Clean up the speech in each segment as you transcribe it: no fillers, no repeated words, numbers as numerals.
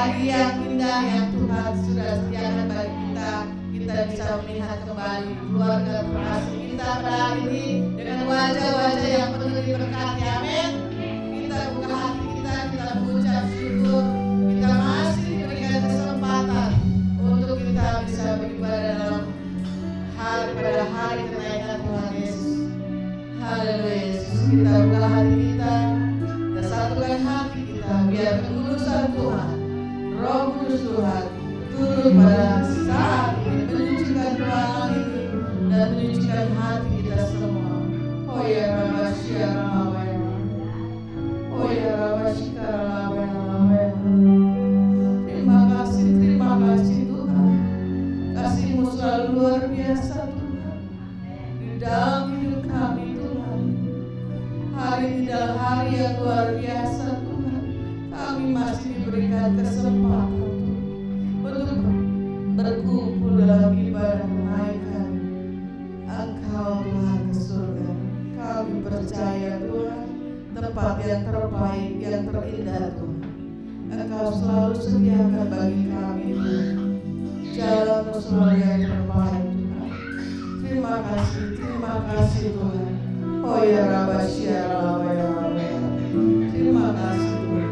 pagi yang indah yang Tuhan sudah sediakan bagi kita. Kita bisa melihat kembali keluarga terkasih kita pada hari ini dengan wajah-wajah yang penuh diberkati. Amin. Kita buka hati kita mengucap syukur. Kita masih diberikan kesempatan untuk kita bisa beribadah dalam pada hari kenaikan Tuhan Yesus. Haleluya Yesus. Kita buka hati kita satukan hati kita biar kekudusan Tuhan, Roh Kudus Tuhan turun pada saat ini menyucikan ruangan ini dan menyucikan hati kita semua. Oh ya Rabasya Ramawaya, oh ya Rabasya Ramawaya. Terima kasih Tuhan. Kasih-Mu selalu luar biasa Tuhan di dalam hidup kami Tuhan. Hari ini adalah hari yang luar biasa Tuhan. Kami masih diberikan kesempatan untuk berkumpul dalam ibadah kenaikan Engkau Tuhan ke surga. Kami percaya Tuhan, tempat yang terbaik, yang terindah Tuhan Engkau selalu sediakan bagi kami Tuhan. Jalan-Mu selalu yang terbaik Tuhan. Terima kasih Tuhan. Oh ya Rabasya Ramawaya. Terima kasih Tuhan.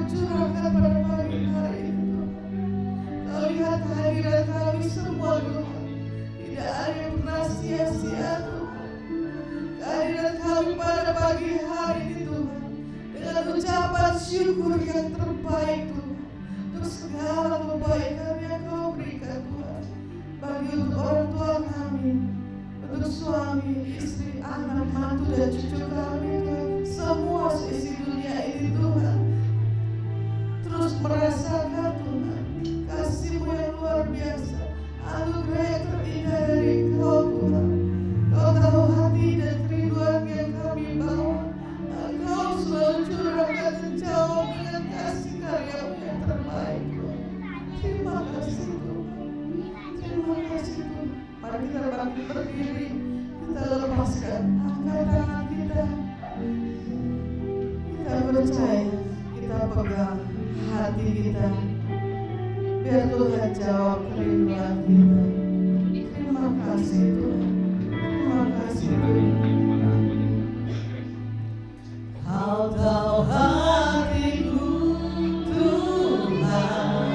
Curahkan pada pagi hari ini, Tuhan. Kau lihat kehadiran kami terbaik Tuhan, untuk segala kebaikan yang Kau berikan Tuhan, bagi untuk orang tua kami, untuk suami, istri, anak, mantu dan cucu kami Tuhan, semua seisi dunia ini Tuhan, terus merasakan Tuhan kasih-Mu yang luar biasa, anugerah yang terindah dari Kau Tuhan. Kau tahu hati dan kerinduan yang kami bawa, Kau selalu curahkan dan jawab dengan kasih karya-Mu yang terbaik Tuhan. Terima kasih Tuhan, terima kasih Tuhan. Mari kita bangkit berdiri, kita lepaskan angkat tangan kita, kita percaya, kita pegang hati kita, biar Tuhan jawab kerinduan kita. Terima kasih Tuhan, terima kasih Tuhan. Kau tahu hatiku Tuhan,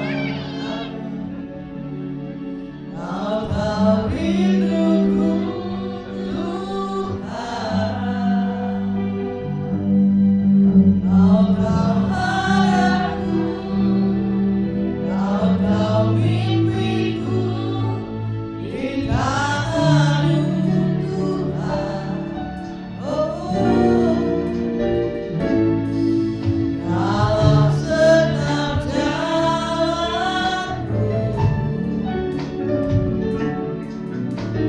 Kau tahu rinduku Tuhan, Kau tahu harapku, Kau tahu mimpiku di tangan-Mu Tuhan. Oh, dalam setiap jalanku,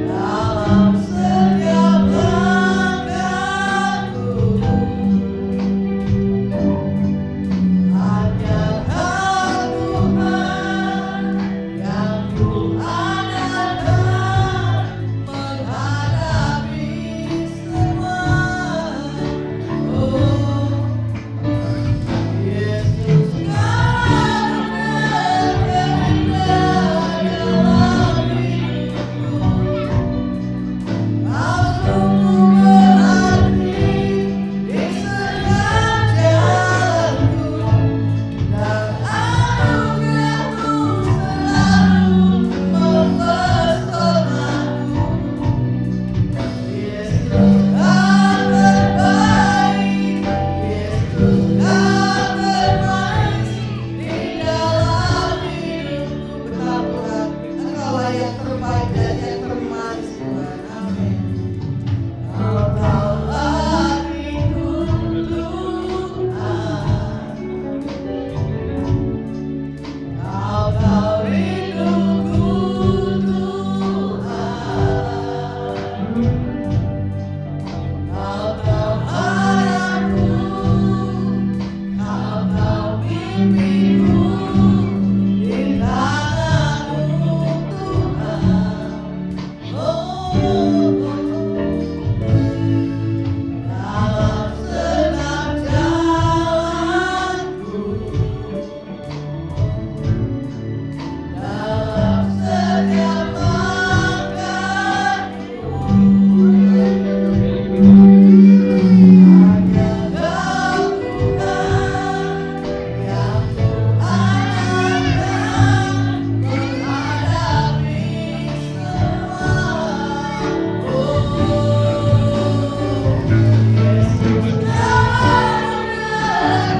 dalam setiap langkahku, hanya Kau Tuhan yang ku andalkan menghadapi semua. Oh, Yesus, Kau terindah dalam hidupku. Kau sungguh berarti di setiap jalanku, dan anugerah-Mu selalu mempesonaku. Yesus, Kau terbaik, Yesus, Kau termanis di dalam hidupku. Benar Tuhan, Engkaulah yang terbaik dan yang termanis Tuhan. Amin. Kau tahu hatiku Tuhan, Kau tahu rinduku Tuhan, Kau tahu harapku, Kau tahu mimpiku di tangan-Mu Tuhan. Oh, dalam setiap jalanku, dalam setiap langkahku, hanya Kau Tuhan yang ku andalkan menghadapi semua. Oh, Yesus, Kau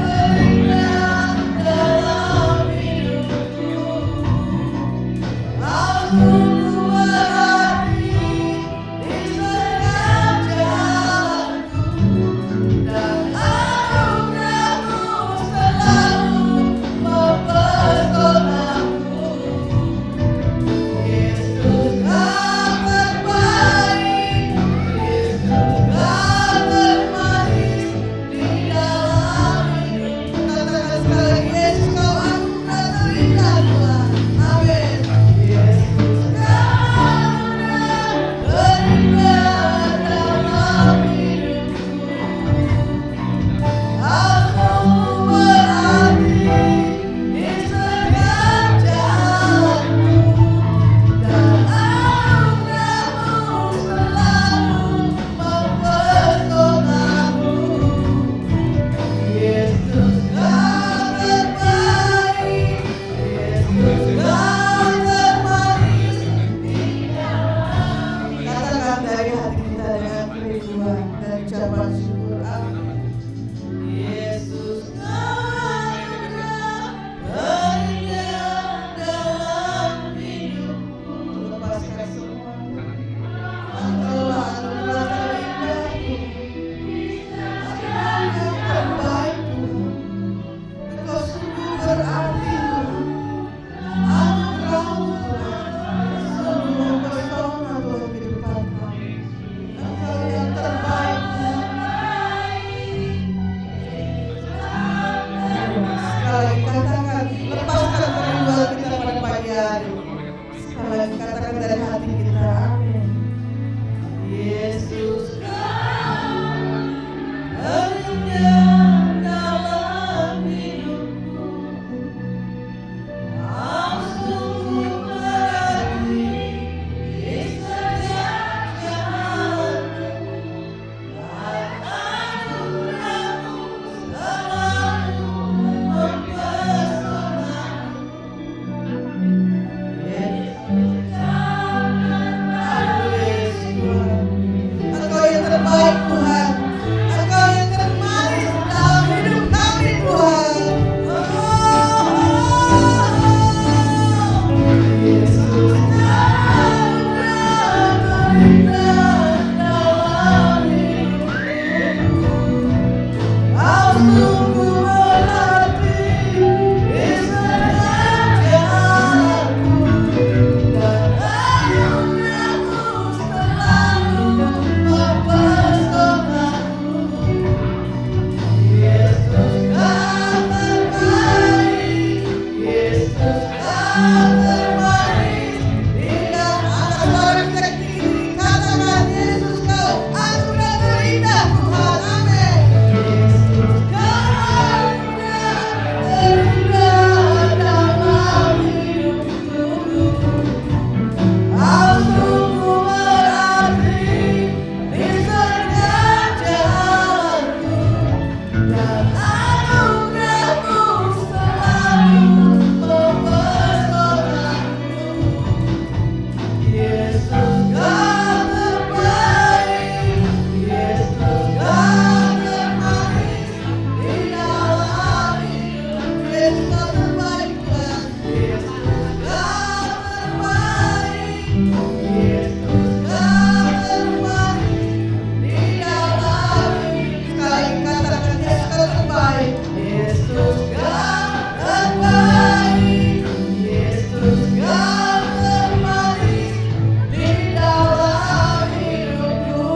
terindah dalam hidupku. Kau sungguh berarti di setiap jalanku, dan anugerah-Mu selalu mempesonaku. Yesus, Kau terbaik, Yesus, Kau termanis di dalam hidupku. Katakan sekali lagi, Yesus, Kau anugerah terindah Tuhan. Amin. Yesus, Kau lagi katakan dari hati kita, amin. Yesus terindah dalam hidupku, Kau sungguh berarti di setiap jalanku, dan anugerahmu selalu mempesonaku. Yesus Engkau yang terbaik Tuhan, Engkau yang termanis dalam hidup kami Tuhan. Yesus terindah dalam hidupku, Kau sungguh berarti di setiap jalanku, dan anugerahmu selalu mempesonaku. Yesus Kau terbaik, Yesus Kau terbaik. Di dalam suara kita tinggi katakan, Yesus Kau anugerah terindah Tuhan, amin. Yesus Kau terindah dalam hidupku, Kau sungguh berarti di setiap jalanku, dan anugerahmu selalu mempesonaku. Yesus Kau terbaik, Yesus Kau termanis di dalam hidup. Yesus Kau terbaik Tuhan, Yesus Kau terbaik, Yesus Kau termanis di dalam hidup. Sekali katakan Yesus Kau terbaik, Yesus Kau terbaik, Yesus Kau termanis di dalam hidupku.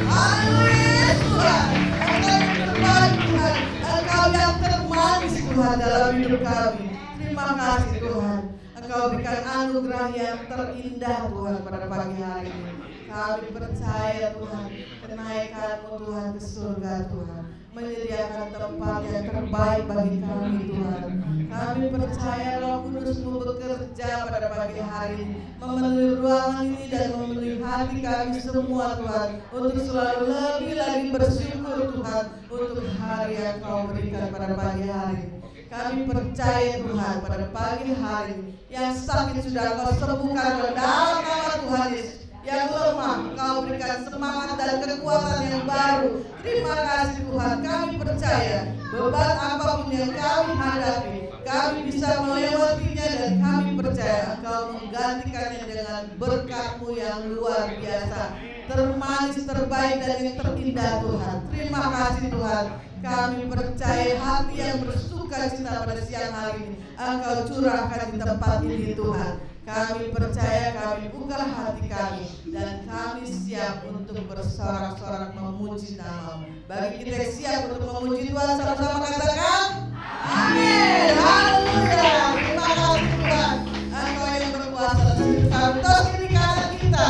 Haleluya Tuhan, Engkau yang terbaik Tuhan, Engkau yang termanis Tuhan dalam hidup kami. Terima kasih Tuhan, Engkau berikan anugerah yang terindah Tuhan pada pagi hari ini. Kami percaya Tuhan, kenaikan-Mu Tuhan ke surga Tuhan, menyediakan tempat yang terbaik bagi kami Tuhan. Kami percaya Roh Kudus-Mu bekerja pada pagi hari ini, memenuhi ruangan ini dan memenuhi hati kami semua Tuhan, untuk selalu lebih lagi bersyukur Tuhan untuk hari yang Kau berikan pada pagi hari ini. Kami percaya Tuhan pada pagi hari ini, yang sakit sudah Kau sembuhkan dalam nama Tuhan Yesus. Yang lemah Kau berikan semangat dan kekuatan yang baru. Terima kasih Tuhan, kami percaya beban apapun yang kami hadapi, kami bisa melewatinya, dan kami percaya Engkau menggantikannya dengan berkat-Mu yang luar biasa, termanis, terbaik, dan yang terindah Tuhan. Terima kasih Tuhan, kami percaya hati yang bersuka cita pada siang hari ini Engkau curahkan di tempat ini Tuhan. Kami percaya, kami buka hati kami, dan kami siap untuk bersorak-sorak memuji nama-Mu. Bagi kita yang siap untuk memuji Tuhan, sama-sama katakan amin. Haleluya. Terima kasih Tuhan, Engkau yang berkuasa atas hidup kami. Terus kiri kanan kita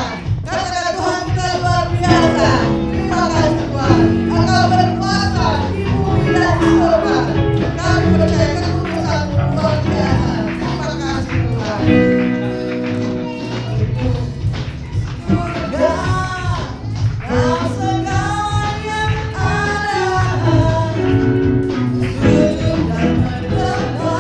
katakan, Tuhan kita luar biasa. Terima kasih Tuhan, Engkau berkuasa di bumi dan di surga. Kami percaya kekudusan-Mu luar biasa. Terima kasih Tuhan. Sujud dan berdoa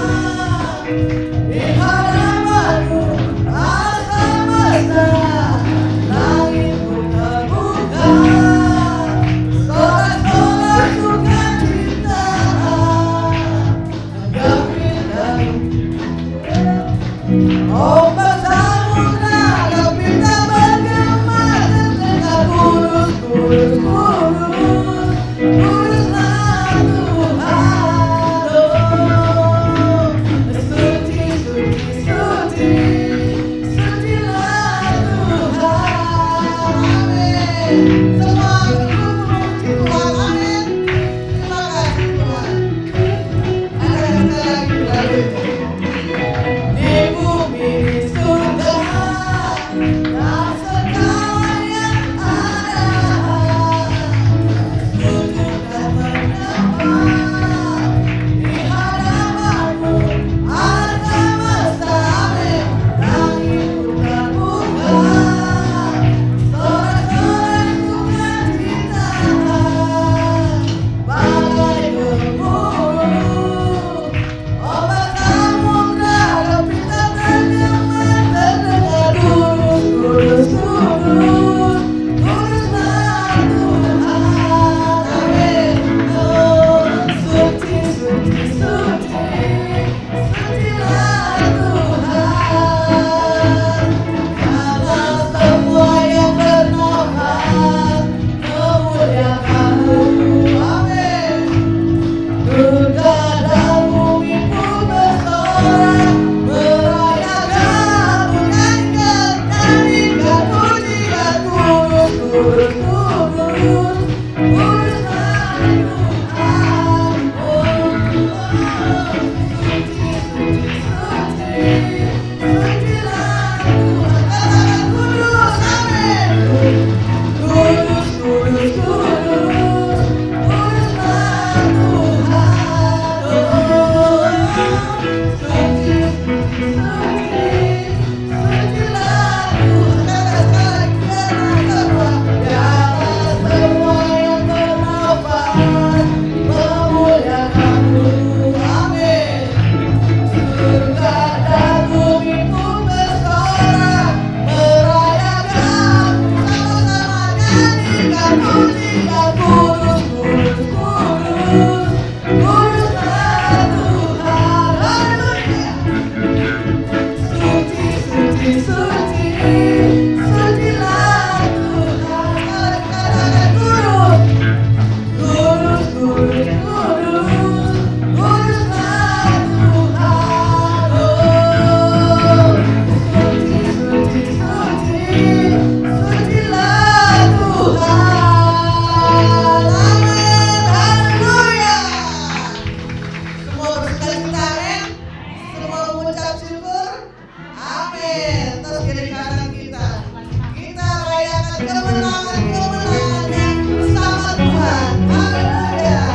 kiri kanan kita. Kita rayakan kemenangan-kemenangan bersama Tuhan. Haleluya.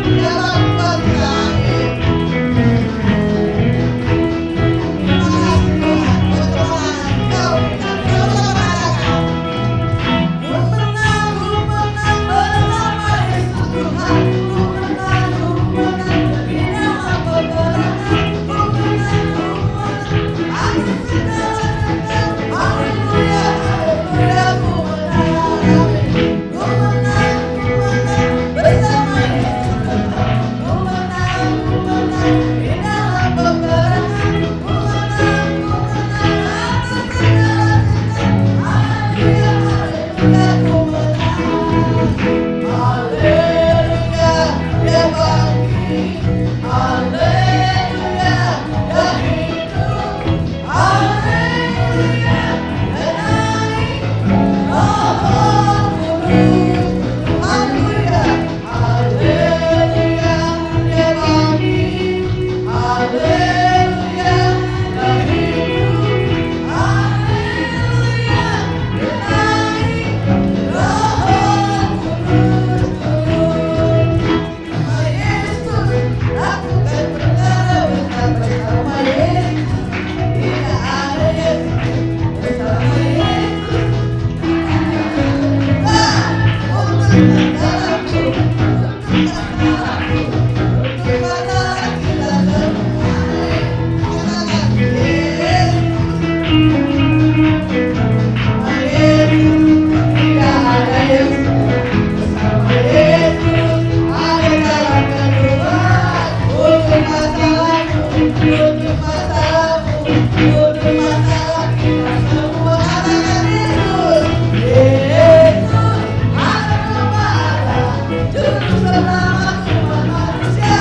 Ya Bapa kita, amin. Terima kasih Tuhan buat kemenangan Engkau berikan. Sama-sama katakan. Ku menang bersama Yesus Tuhan. Ku menang di dalam peperangan. Ku menang atas segala dendam. Haleluya, haleluya, ku menang, amin. Ku menang bersama Yesus Tuhan. Ku menang di dalam peperangan. Ku menang atas segala dendam. Haleluya, haleluya, ku menang. Haleluya, dia bangkit. Haleluya, dia hidup. Haleluya, dia naik. Roh Kudus. Haleluya, haleluya, dia bangkit. Haleluya, dia hidup. Haleluya, dia naik. Roh Kudus turun. Sama Yesus lakukan perkara besar bersama Yesus. Tidak ada Yesus bersama Yesus. Untuk masalahku, untuk masalah kita semua. Katakan Yesus, sama Yesus. Tidak ada Yesus bersama Yesus. Ada jalan keluar untuk masalahmu, untuk masalahmu, untuk masalah kita semua. Katakan Yesus, Yesus, ada gembala, juru selamat umat manusia.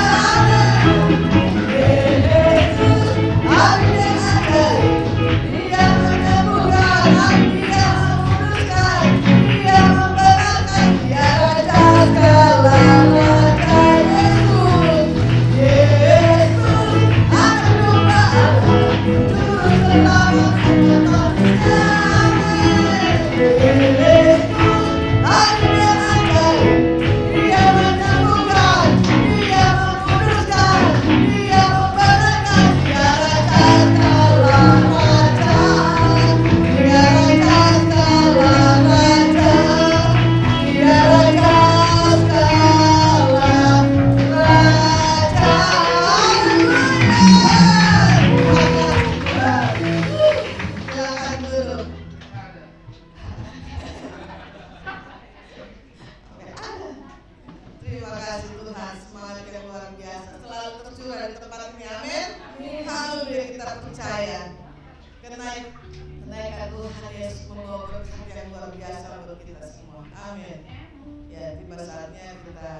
Yesus, hari yang ajaib, Dia menyembuhkan, Dia memuduskan, Dia membenarkan, Dia Raja segala raja. Yesus, ada gembala, juru selamat umat manusia. Yesus, hari yang ajaib, Dia menyembuhkan, Dia memuduskan, Dia membenarkan, Dia Raja segala raja. Dia Raja segala raja. Dia Raja segala raja. Haleluya. Silakan duduk. Terima kasih Tuhan, semangat yang luar biasa selalu tercurah di tempat ini, amin. Haleluya, kita percaya kenaikan Tuhan Yesus membawa berkat yang luar biasa buat kita semua, amin. Ya, tiba saatnya kita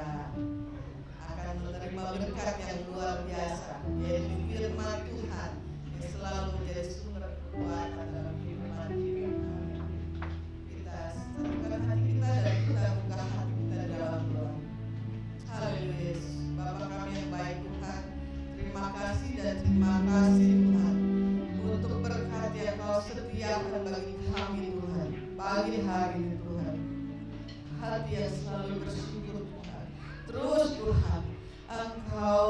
akan menerima berkat yang luar biasa, yaitu firman Tuhan yang selalu menjadi sumber kekuatan dalam kehidupan kita, amin. Kita satukan hati kita dan kita buka hati kita di dalam doa. Haleluya. Bapa kami yang baik Tuhan, terima kasih dan terima kasih Tuhan untuk berkat yang Kau sediakan bagi kami Tuhan, pagi hari ini Tuhan. Hati yang selalu bersyukur Tuhan. Terus Tuhan, Engkau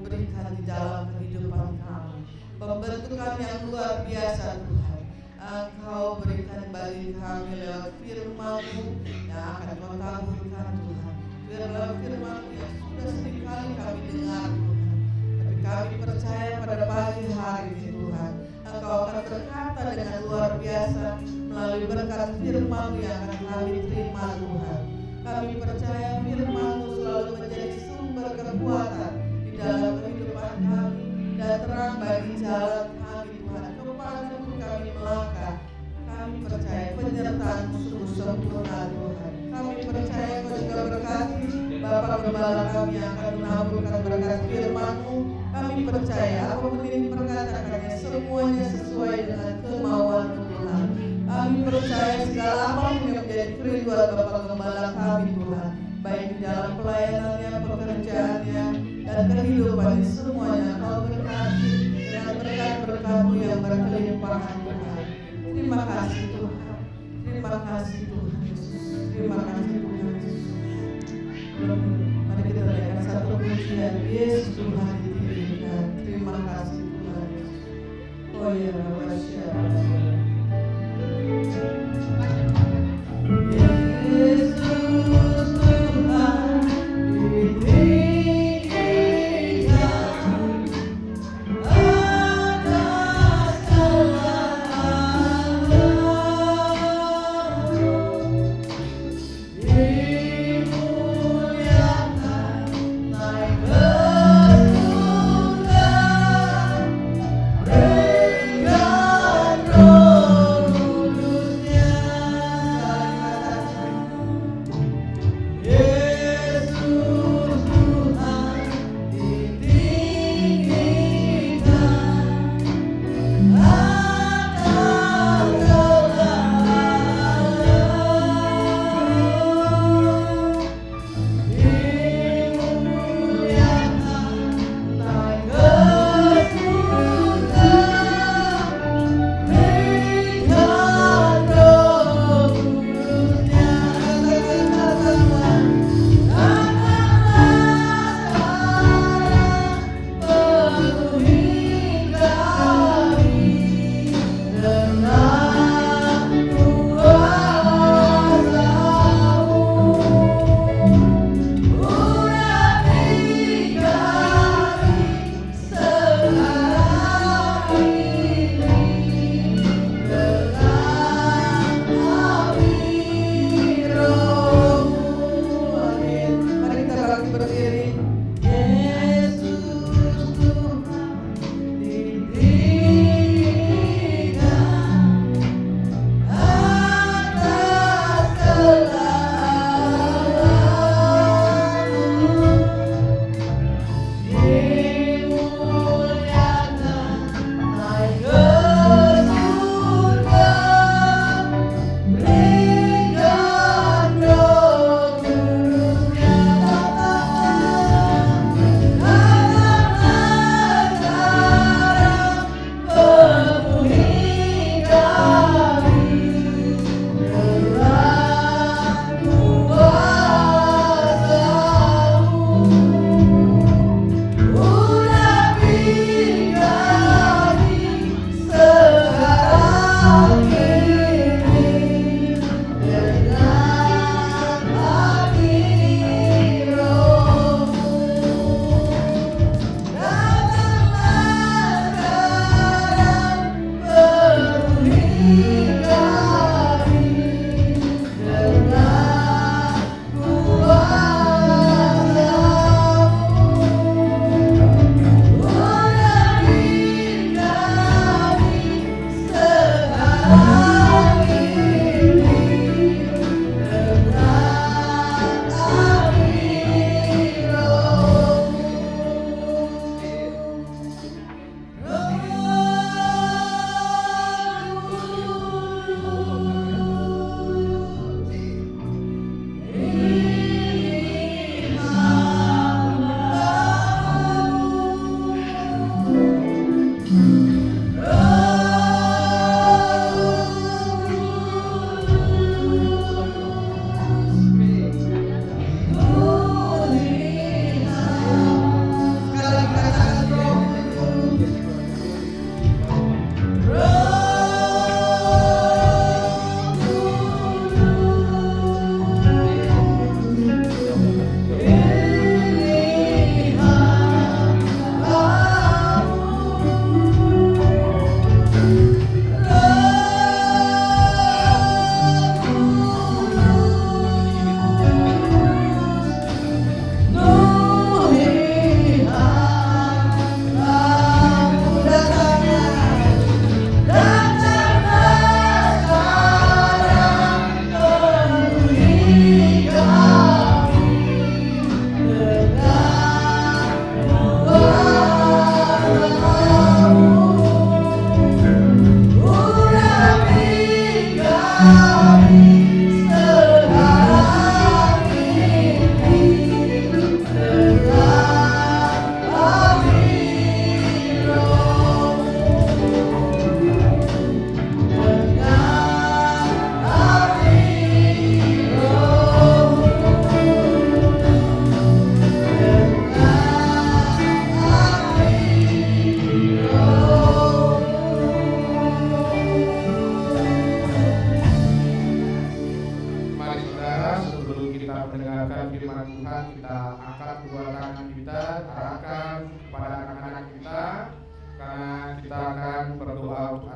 berikan di dalam kehidupan kami pembentukan yang luar biasa Tuhan. Engkau berikan bagi kami lewat firman-Mu yang akan Kau taburkan Tuhan. Firman-Mu yang sudah seringkali kami dengar Tuhan, tapi kami percaya pada pagi hari ini Tuhan, Engkau akan berkata dengan luar biasa melalui berkat firman-Mu yang akan kami terima Tuhan. Kami percaya firman-Mu selalu menjadi sumber kekuatan di dalam kehidupan kami dan terang bagi jalan kami Tuhan. Kepadamu kami melangkah. Kami percaya penyertaan-Mu sungguh sempurna Tuhan. Kami percaya Kau juga berkati Bapa Gembala kami yang akan menaburkan berkat firman-Mu. Kami percaya apapun yang diperkatakannya semuanya sesuai dengan kemauan-Mu Tuhan. Kami percaya segala apapun yang menjadi kerinduan Bapa Gembala kami Tuhan, baik di dalam pelayanannya, pekerjaannya, dan kehidupannya semuanya Kau berkati dengan berkat-berkat-Mu yang berkelimpahan Tuhan. Terima kasih Tuhan. Terima kasih Tuhan Yesus. Terima kasih Tuhan Yesus. Mari kita naikkan satu pujian. Yesus Tuhan ditinggikan. Terima kasih Tuhan Yesus. Oh ya Rabbasya. Oh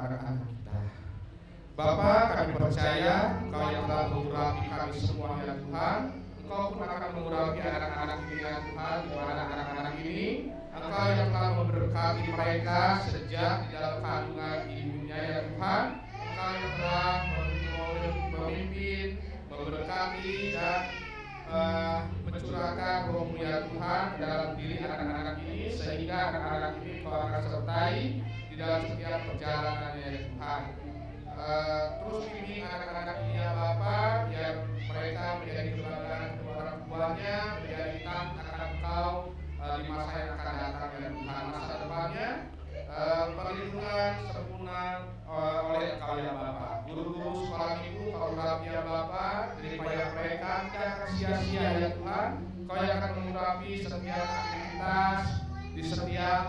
anak-anak kita. Bapa, kami percaya Engkau yang telah mengurapi kami semua ya Tuhan. Engkau pun akan mengurapi anak-anak ini ya Tuhan. Di mana anak-anak ini Engkau yang telah memberkati mereka sejak di dalam kandungan ibunya ya Tuhan. Engkau yang telah memimpin, memberkati dan mencurahkan roh-Mu ya Tuhan dalam diri anak-anak ini, sehingga anak-anak ini Engkau akan sertai di dalam setiap perjalanannya ya Tuhan. Terus bimbing anak-anak ini ya Bapa, biar mereka menjadi kebanggaan kedua orang tuanya, menjadi taat akan Engkau di masa yang akan datang ya Tuhan. Masa depannya perlindungan sempurna oleh Engkau ya Bapa. Guru-guru sekolah minggu Engkau urapi ya Bapa, daripada mereka tidak akan sia-sia ya Tuhan. Engkau yang akan mengurapi setiap aktivitas di setiap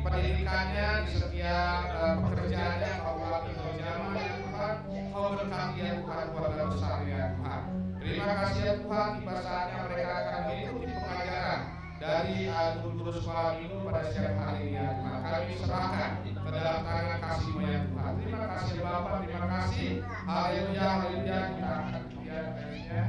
pendidikannya, di setiap pekerjaannya. Engkau urapi zaman ya Tuhan. Engkau berkati ya Tuhan keluarga besar ya Tuhan. Terima kasih ya Tuhan, tiba saatnya mereka akan mengikuti pengajaran dari guru-guru sekolah minggu pada siang hari ini ya Tuhan. Kami serahkan ke dalam tangan kasih-Mu ya Tuhan. Terima kasih Bapa, terima kasih. Haleluya, haleluya. Kita akan lihat ayatnya.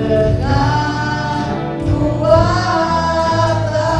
Dengan kuasa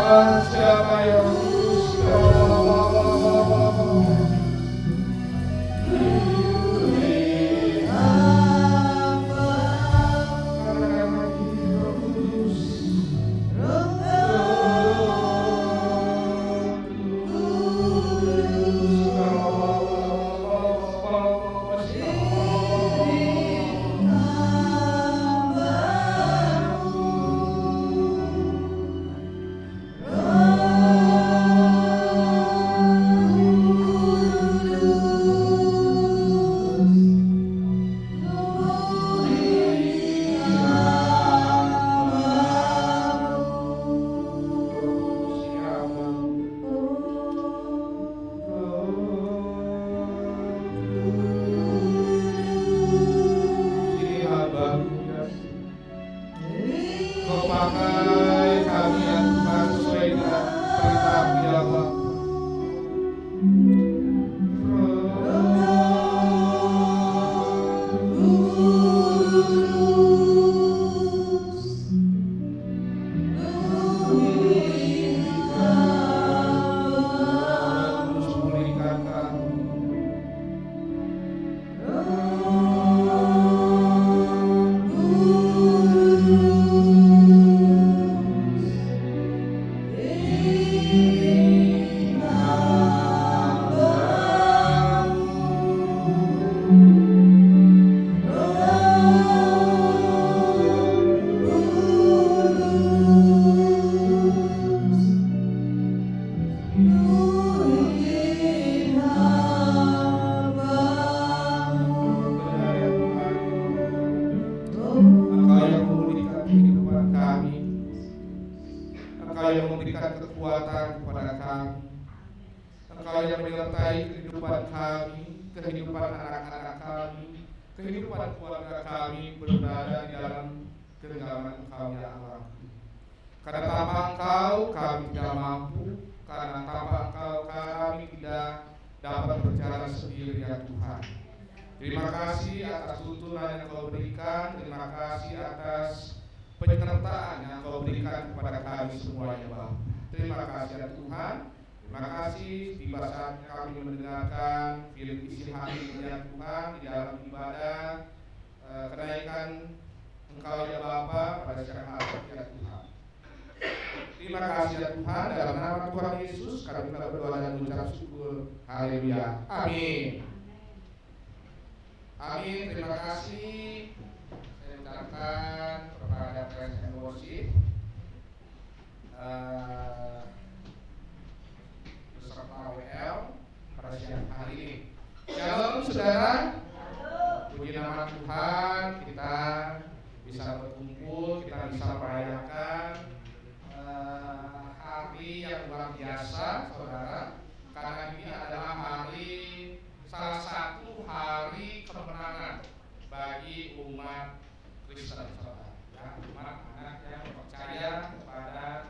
Tuhan, siapa yang Engkau yang memberikan kekuatan kepada kami, Engkau yang menyertai kehidupan kami, kehidupan anak-anak kami, kehidupan keluarga kami berada di dalam genggaman Engkau ya Allah. Karena tanpa Engkau kami tidak mampu, karena tanpa Engkau kami tidak dapat berjalan sendiri ya Tuhan. Terima kasih atas tuntunan yang Kau berikan, terima kasih atas penyertaan yang Kau berikan kepada kami semuanya Bapa. Terima kasih ya Tuhan. Terima kasih tiba saatnya kami mendengarkan firman isi hati ya Tuhan di dalam ibadah kenaikan Engkau ya Bapa pada siang hari ya Tuhan. Terima kasih ya Tuhan, dalam nama Tuhan Yesus kami telah berdoa dan mengucap syukur. Haleluya. Amin. Amin. Terima kasih. Saya ucapkan kepada Praise and Worship beserta WL pada siang hari ini. Shalom saudara. Puji nama Tuhan, kita bisa berkumpul, kita bisa merayakan hari yang luar biasa saudara, karena ini adalah hari, salah satu hari kemenangan bagi umat Kristen saudara, ya, umat anak yang percaya kepada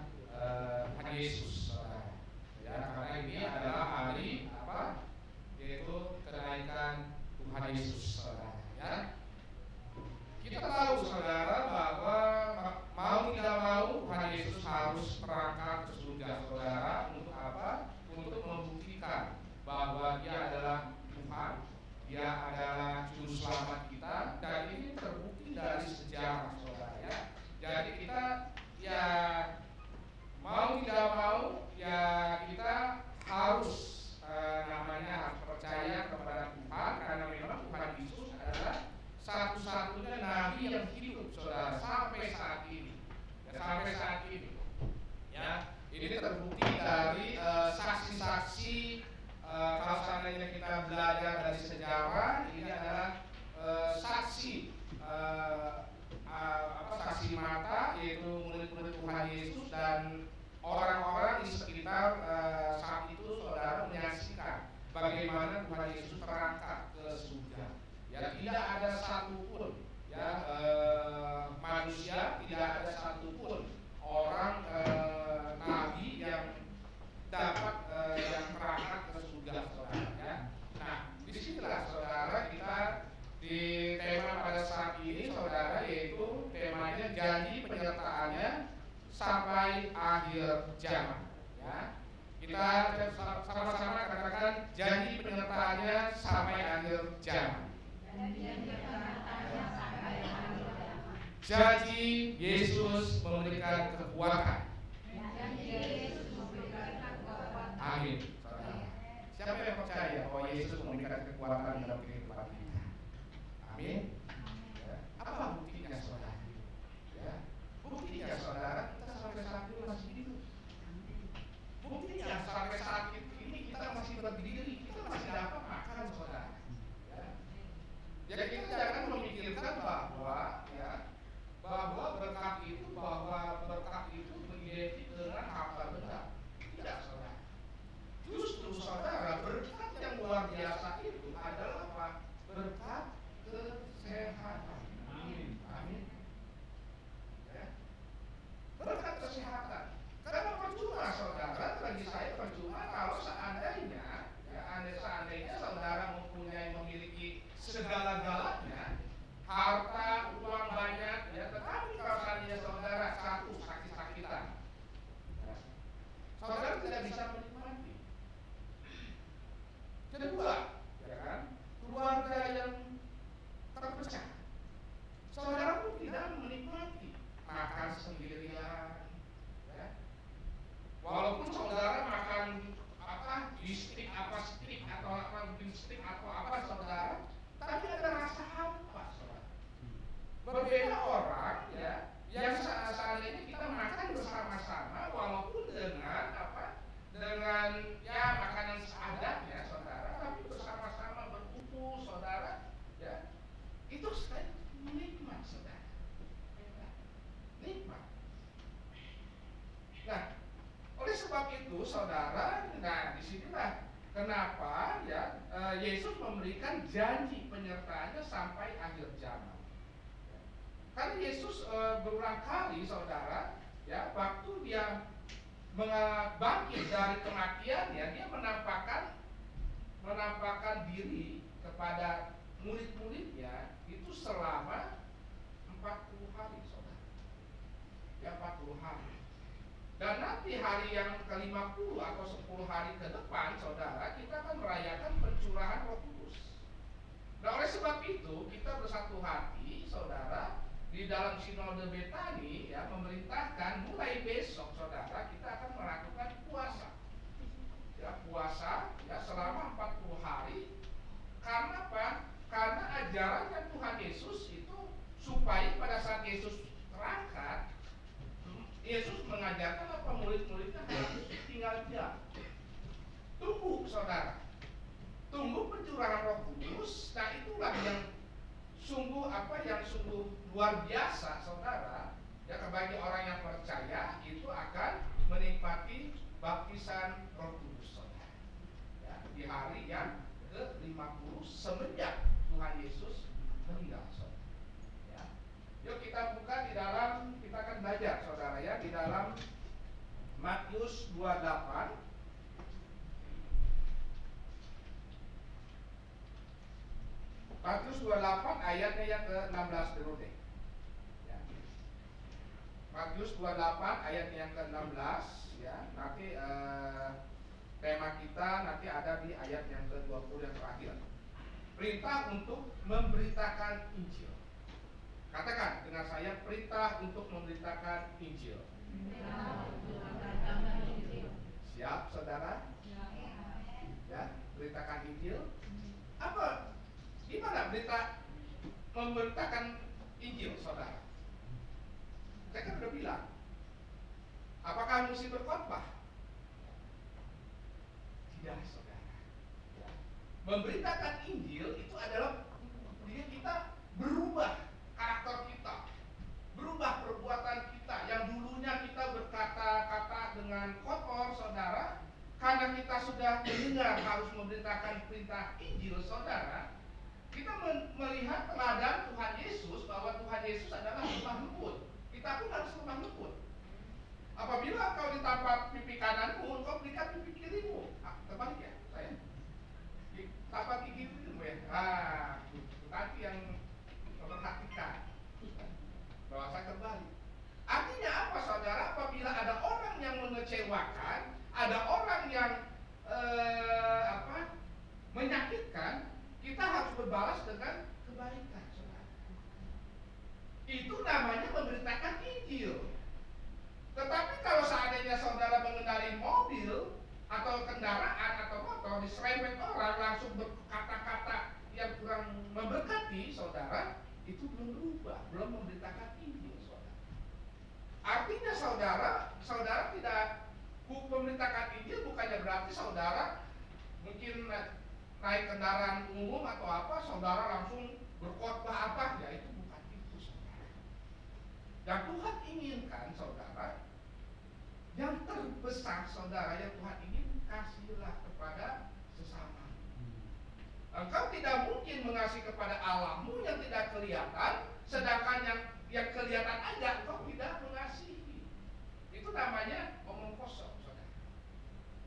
Tuhan Yesus saudara, ya, karena ini adalah hari apa, yaitu kenaikan Tuhan Yesus saudara, ya. Kita tahu saudara bahwa mau tidak mau Tuhan Yesus harus terangkat ke surga saudara. Untuk apa? Untuk membuktikan bahwa Dia adalah Tuhan, Dia adalah juru selamat kita, dan ini terbukti dari sejarah saudara, ya. Jadi kita ya mau tidak mau ya kita harus namanya harus percaya kepada Tuhan, karena memang Tuhan Yesus adalah satu-satunya nabi yang hidup saudara sampai saat ini, ya, sampai saat ini, ya. Ini terbukti dari saksi-saksi. Kalau seandainya kita belajar dari sejarah, ini adalah saksi saksi mata, yaitu murid-murid Tuhan Yesus dan orang-orang di sekitar saat itu saudara menyaksikan bagaimana Tuhan Yesus terangkat ke surga. Ya, tidak ada satupun ya manusia, tidak ada satupun orang nabi yang dapat yang terangkat ke surga saudara, ya. Nah, disinilah saudara kita di tema pada saat ini saudara, yaitu temanya janji penyertaannya sampai akhir akhir zaman. Ya, kita sama-sama katakan janji penyertaannya sampai akhir zaman. Janji Yesus memberikan kekuatan. Amin. Siapa yang percaya bahwa Yesus memberikan kekuatan dalam kehidupan kita? Amin. Ya. Apa buktinya saudara? Ya. Buktinya saudara, kita sampai saat ini masih hidup. Buktinya sampai saat ini kita masih berdiri, kita masih dapat makan saudara. Ya. Jadi kita jangan memikirkan bahwa berkat itu beridentик dengan harta benda. Tidak saudara. Justru saudara, berkat yang luar biasa itu adalah apa? Berkat kesehatan. Amin. Ya. Berkat kesehatan. Karena percuma saudara, bagi saya percuma kalau seandainya saudara memiliki segala-galanya, harta, uang banyak, ya, tetapi kalau seandainya saudara satu sakit-sakitan, ya, saudara tidak bisa menikmati. Kedua, ya kan, keluarga yang terpecah, saudara pun tidak menikmati makan sendirian, ya. Walaupun saudara makan di steak atau apa saudara, tapi ada rasa hampa saudara. Berbeda orang, ya, yang seandainya kita makan bersama-sama, walaupun dengan ya makanan seadanya saudara, tapi bersama-sama berkumpul saudara, ya, itu nikmat saudara, nikmat. Nah, oleh sebab itu saudara, nah disinilah kenapa ya Yesus memberikan janji penyertaannya sampai akhir zaman. Karena Yesus berulang kali saudara, ya, waktu dia bangkit dari kematiannya, dia menampakkan diri kepada murid-muridnya itu selama 40 hari saudara. Ya, 40 hari. Dan nanti hari yang ke-50 atau 10 hari ke depan saudara, kita akan merayakan pencurahan Roh Kudus. Nah, oleh sebab itu kita bersatu hati saudara, di dalam Sinode Betani, ya, memerintahkan mulai besok saudara kita akan melakukan puasa. Ya, puasa ya selama 40 hari. Karena apa? Karena ajarannya Tuhan Yesus itu supaya pada saat Yesus terangkat, Yesus mengajarkan apa? Murid-muridnya harus tinggal diam. Tunggu saudara, tunggu pencurahan Roh Kudus. Nah, itulah yang sungguh luar biasa saudara, ya, bagi orang yang percaya itu akan menikmati baptisan Roh Kudus saudara, ya, di hari yang ke-50 semenjak Tuhan Yesus meninggal saudara. Ya. Yuk kita buka kita akan belajar saudara, ya, di dalam Matius 28. Matius 28 ayatnya yang ke-16 dulu deh. Ya. Matius 28 ayat yang ke-16, ya. Nanti tema kita nanti ada di ayat yang ke-20 yang terakhir. Perintah untuk memberitakan Injil. Katakan dengan saya, perintah untuk memberitakan Injil. Siap saudara? Ya, beritakan Injil. Apa? Gimana berita memberitakan Injil saudara? Saya kan udah bilang, apakah mesti berkhotbah? Tidak saudara, ya. Memberitakan Injil itu adalah kita berubah karakter kita, berubah perbuatan kita. Yang dulunya kita berkata-kata dengan kotor saudara, karena kita sudah mendengar harus memberitakan perintah Injil saudara, kita melihat teladan Tuhan Yesus bahwa Tuhan Yesus adalah lemah lembut. Kita pun harus lemah lembut. Apabila kau ditampar pipi kananmu, kau berikan pipi kirimu. Terbalik ya, saya. Tampar gigi kirimu ya. Nanti yang memperhatikan bahwa saya terbalik. Artinya apa saudara? Apabila ada orang yang mengecewakan, ada orang yang menyakitkan, kita harus berbalas dengan kebaikan, saudara. Itu namanya memberitakan Injil. Tetapi kalau seandainya saudara mengendarai mobil atau kendaraan atau motor, diserempet orang langsung berkata-kata yang kurang memberkati saudara, itu belum berubah, belum memberitakan Injil, saudara. Artinya saudara tidak memberitakan Injil bukannya berarti saudara mungkin naik kendaraan umum atau apa, saudara langsung berkhotbah apa, ya itu bukan itu, saudara. Yang Tuhan inginkan, saudara, yang terbesar, saudara, yang Tuhan ingin, kasihlah kepada sesama. Engkau tidak mungkin mengasihi kepada Allahmu yang tidak kelihatan, sedangkan yang kelihatan aja engkau tidak mengasihi. Itu namanya omong kosong, saudara.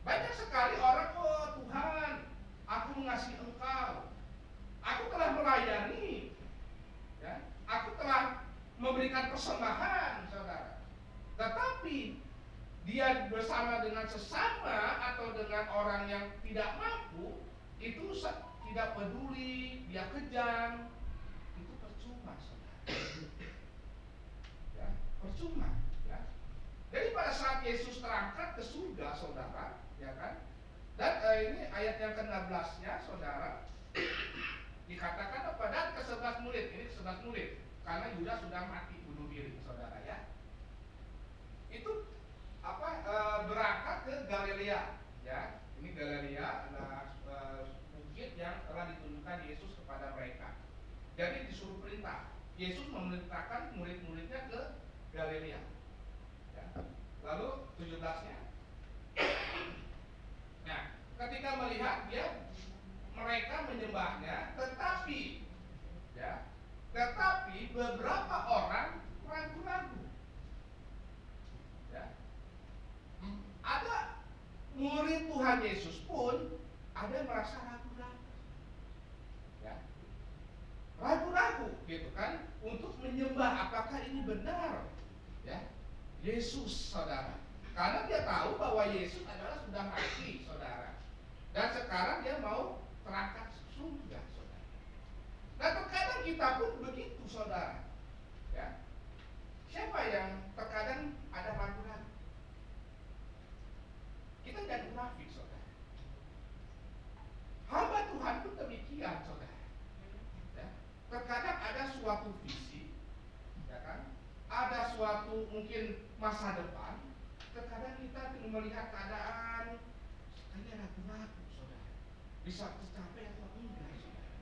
Banyak sekali orang, oh Tuhan, aku mengasihi Engkau, aku telah melayani, ya, aku telah memberikan persembahan, saudara. Tetapi dia bersama dengan sesama atau dengan orang yang tidak mampu, itu tidak peduli, dia kejam, itu percuma, saudara. Ya, percuma, ya. Jadi pada saat Yesus terangkat ke surga, saudara, ya kan? Dan ini ayat yang ke-16-nya, saudara, dikatakan apa? Dan ke-11 murid, ini ke-11 murid, karena Yudas sudah mati bunuh diri, saudara, ya. Itu berangkat ke Galilea, ya. Ini Galilea adalah bukit yang telah ditunjukkan Yesus kepada mereka. Jadi disuruh perintah, Yesus memerintahkan murid-muridnya ke Galilea, ya. Lalu 17-nya, nah, ketika melihat mereka menyembahnya, tetapi beberapa orang ragu-ragu. Ya. Ada murid Tuhan Yesus pun ada yang merasa ragu-ragu. Ya. Ragu-ragu gitu kan, untuk menyembah apakah ini benar, ya, Yesus, saudara. Karena dia tahu bahwa Yesus adalah sudah mati, saudara. Dan sekarang dia mau terangkat surga, saudara. Nah, terkadang kita pun begitu, saudara. Ya. Siapa yang terkadang ada ragu-ragu? Kita jangan munafik, saudara. Hamba Tuhan pun demikian, saudara. Ya. Terkadang ada suatu visi, ya kan? Ada suatu mungkin masa depan. Terkadang kita melihat keadaan, hanya ragu-ragu, saudara. Bisa tercapai atau enggak, saudara.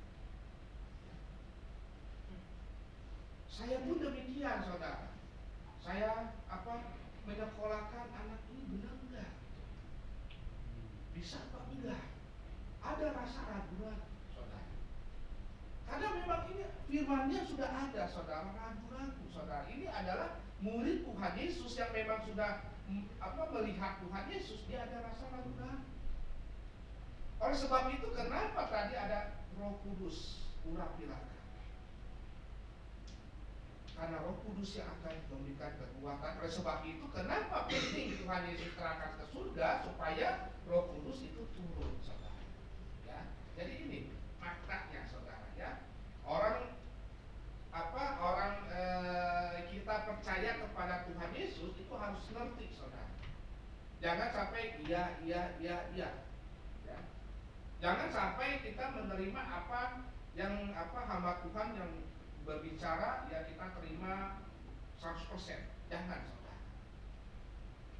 Saya pun demikian, saudara. Saya menyekolahkan anak ini benar enggak? Bisa apa enggak? Ada rasa ragu-ragu, saudara. Karena memang ini firman-Nya sudah ada, saudara, ragu-ragu, saudara. Ini adalah murid Tuhan Yesus yang memang sudah melihat Tuhan Yesus, dia ada rasa ragu-ragu. Oleh sebab itu, kenapa tadi ada Roh Kudus urapi-urapi? Karena Roh Kudus yang akan memberikan kekuatan. Oleh sebab itu, kenapa penting Tuhan Yesus terangkat ke surga, supaya Roh Kudus itu turun, saudara. Ya, jadi ini maknanya, saudara. Ya, kita percaya kepada Tuhan Yesus itu harus ngerti, saudara. Jangan sampai iya. Ya. Jangan sampai kita menerima hamba Tuhan yang berbicara, ya kita terima 100%. Jangan, saudara.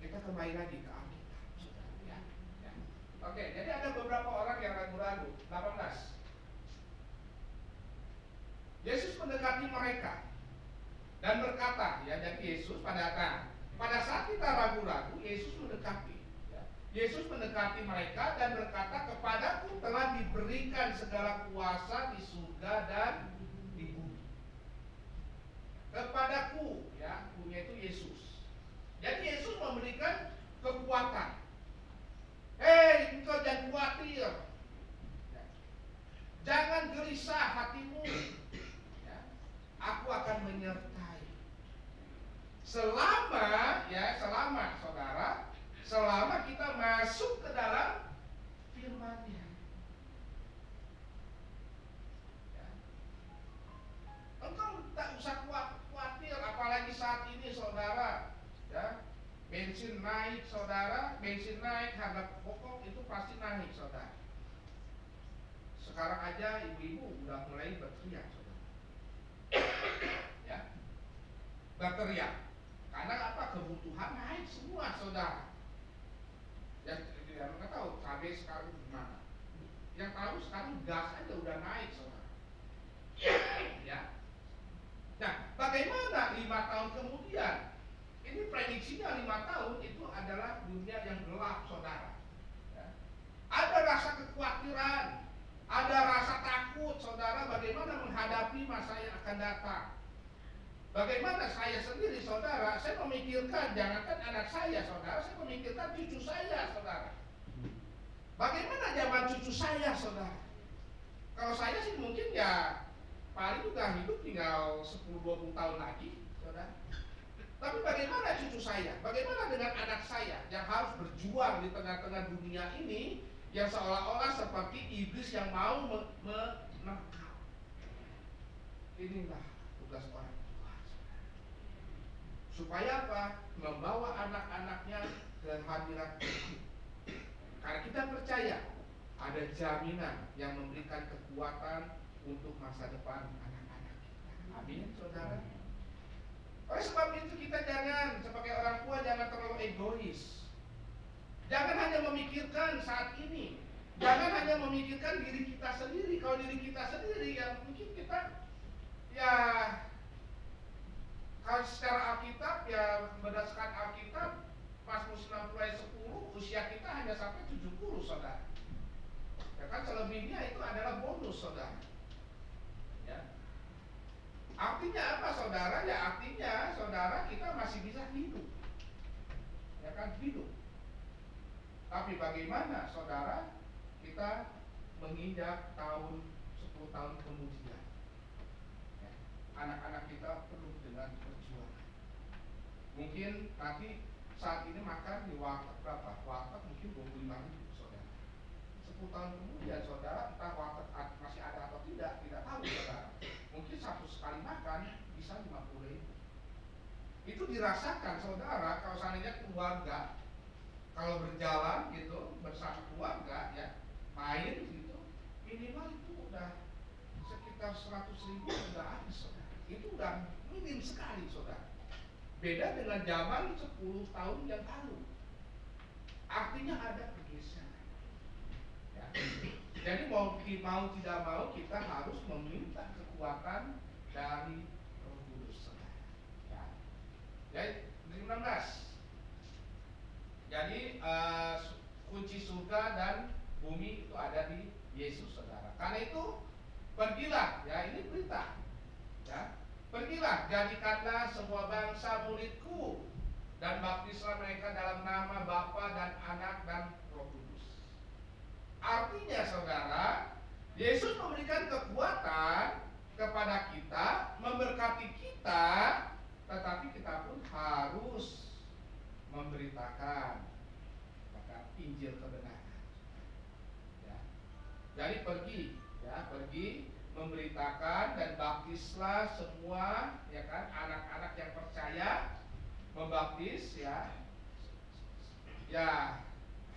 Kita kembali lagi ke Alkitab, saudara. Ya. Oke, jadi ada beberapa orang yang ragu-ragu. 18. Yesus mendekati mereka dan berkata, ya, jadi Yesus pada saat kita ragu-ragu, Yesus mendekati. Ya. Yesus mendekati mereka dan berkata, kepadaku telah diberikan segala kuasa di surga dan di bumi. Kepadaku, ya, punya itu Yesus. Jadi Yesus memberikan kekuatan. Hei, engkau jangan khawatir. Ya. Jangan gelisah hatimu. Ya. Aku akan menyertai. Selama saudara, saudara, bensin naik, harga pokok itu pasti naik, saudara. Sekarang aja ibu-ibu udah mulai berteriak, saudara. Ya, berteriak. Karena apa? Kebutuhan naik semua, saudara. Ya, tidak tahu cabai sekarang gimana. Yang tahu sekarang gas aja udah naik, saudara. Ya. Nah, bagaimana 5 tahun kemudian? Ini prediksinya 5 tahun itu adalah dunia yang gelap, saudara. Ya. Ada rasa kekhawatiran, ada rasa takut, saudara, bagaimana menghadapi masa yang akan datang. Bagaimana saya sendiri, saudara, saya memikirkan, jangankan anak saya, saudara, saya memikirkan cucu saya, saudara. Bagaimana zaman cucu saya, saudara? Kalau saya sih mungkin ya paling juga hidup tinggal 10-20 tahun lagi, saudara. Tapi bagaimana cucu saya? Bagaimana dengan anak saya yang harus berjuang di tengah-tengah dunia ini yang seolah-olah seperti iblis yang mau menangkap? Inilah tugas orang tua, supaya apa? Membawa anak-anaknya ke hadirat Tuhan. Karena kita percaya ada jaminan yang memberikan kekuatan untuk masa depan anak-anak kita. Amin, saudara. Oleh sebab itu kita jangan, sebagai orang tua, jangan terlalu egois. Jangan hanya memikirkan saat ini. Jangan hanya memikirkan diri kita sendiri. Kalau diri kita sendiri, ya mungkin kita, ya kalau secara Alkitab, ya berdasarkan Alkitab, Mazmur 90 ayat 10, usia kita hanya sampai 70, saudara. Ya kan, selebihnya itu adalah bonus, saudara. Ya. Artinya apa, saudara? Ya artinya, saudara, kita masih bisa hidup. Ya kan, hidup. Tapi bagaimana, saudara, kita menginjak tahun 10 tahun kemudian? Ya. Anak-anak kita penuh dengan perjuangan. Mungkin nanti saat ini makan di warteg berapa? Warteg mungkin 25.000, saudara. 10 tahun kemudian, saudara, entah warteg masih ada atau tidak tahu, saudara. Mungkin satu sekali makan bisa 50.000. Itu dirasakan, saudara, kalau seandainya keluarga, kalau berjalan gitu bersama keluarga, ya main gitu, minimal itu udah sekitar 100.000 udah habis, saudara. Itu udah minim sekali, saudara. Beda dengan zaman 10 tahun yang lalu. Artinya ada pergeseran. Ya. Jadi mau tidak mau kita harus meminta kekuatan dari Roh Kudus, saudara. Ya. Jadi 16. Jadi kunci surga dan bumi itu ada di Yesus, saudara. Karena itu pergilah, ya ini berita. Ya. Pergilah, jadikanlah semua bangsa muridku dan baptislah mereka dalam nama Bapa dan Anak dan Roh Kudus. Artinya, saudara, Yesus memberikan kekuatan kepada kita, memberkati kita, tetapi kita pun harus memberitakan Injil kebenaran. Ya. Jadi pergi memberitakan dan baptislah semua, ya kan, anak-anak yang percaya, membaptis, ya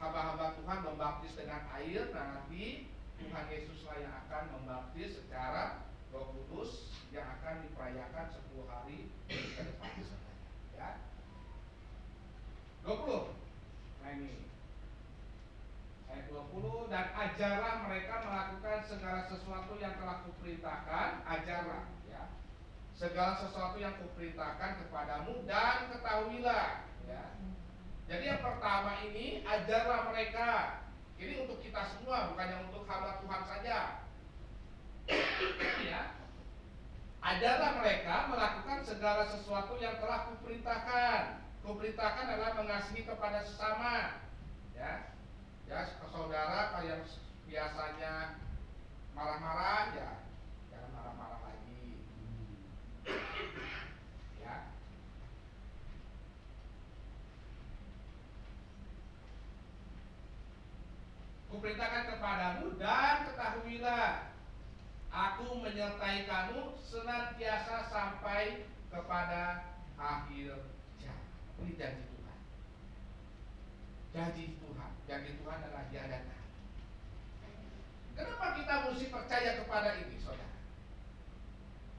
hamba-hamba Tuhan membaptis dengan air. Nanti Tuhan Yesuslah yang akan membaptis secara Roh Kudus yang akan diperayakan 10 hari ke depan, ya. 20. Nah ini ayat 20, dan ajarlah mereka melakukan segala sesuatu yang telah kuperintahkan. Ajarlah, ya, segala sesuatu yang kuperintahkan kepadamu, dan ketahuilah, ya. Jadi yang pertama ini, ajarlah mereka. Ini untuk kita semua, bukannya untuk hamba Tuhan saja. Ya. Ajarlah mereka melakukan segala sesuatu yang telah kuperintahkan. Kuperintahkan adalah mengasihi kepada sesama, ya. Ya, saudara, kalau yang biasanya marah-marah, ya jangan marah-marah lagi. Ya. Kuperintahkan kepadamu, dan ketahuilah, aku menyertai kamu senantiasa sampai kepada akhir zaman. Ini janji Tuhan. janji Tuhan. Janji Tuhan adalah dia datang. Kenapa kita mesti percaya kepada ini, saudara?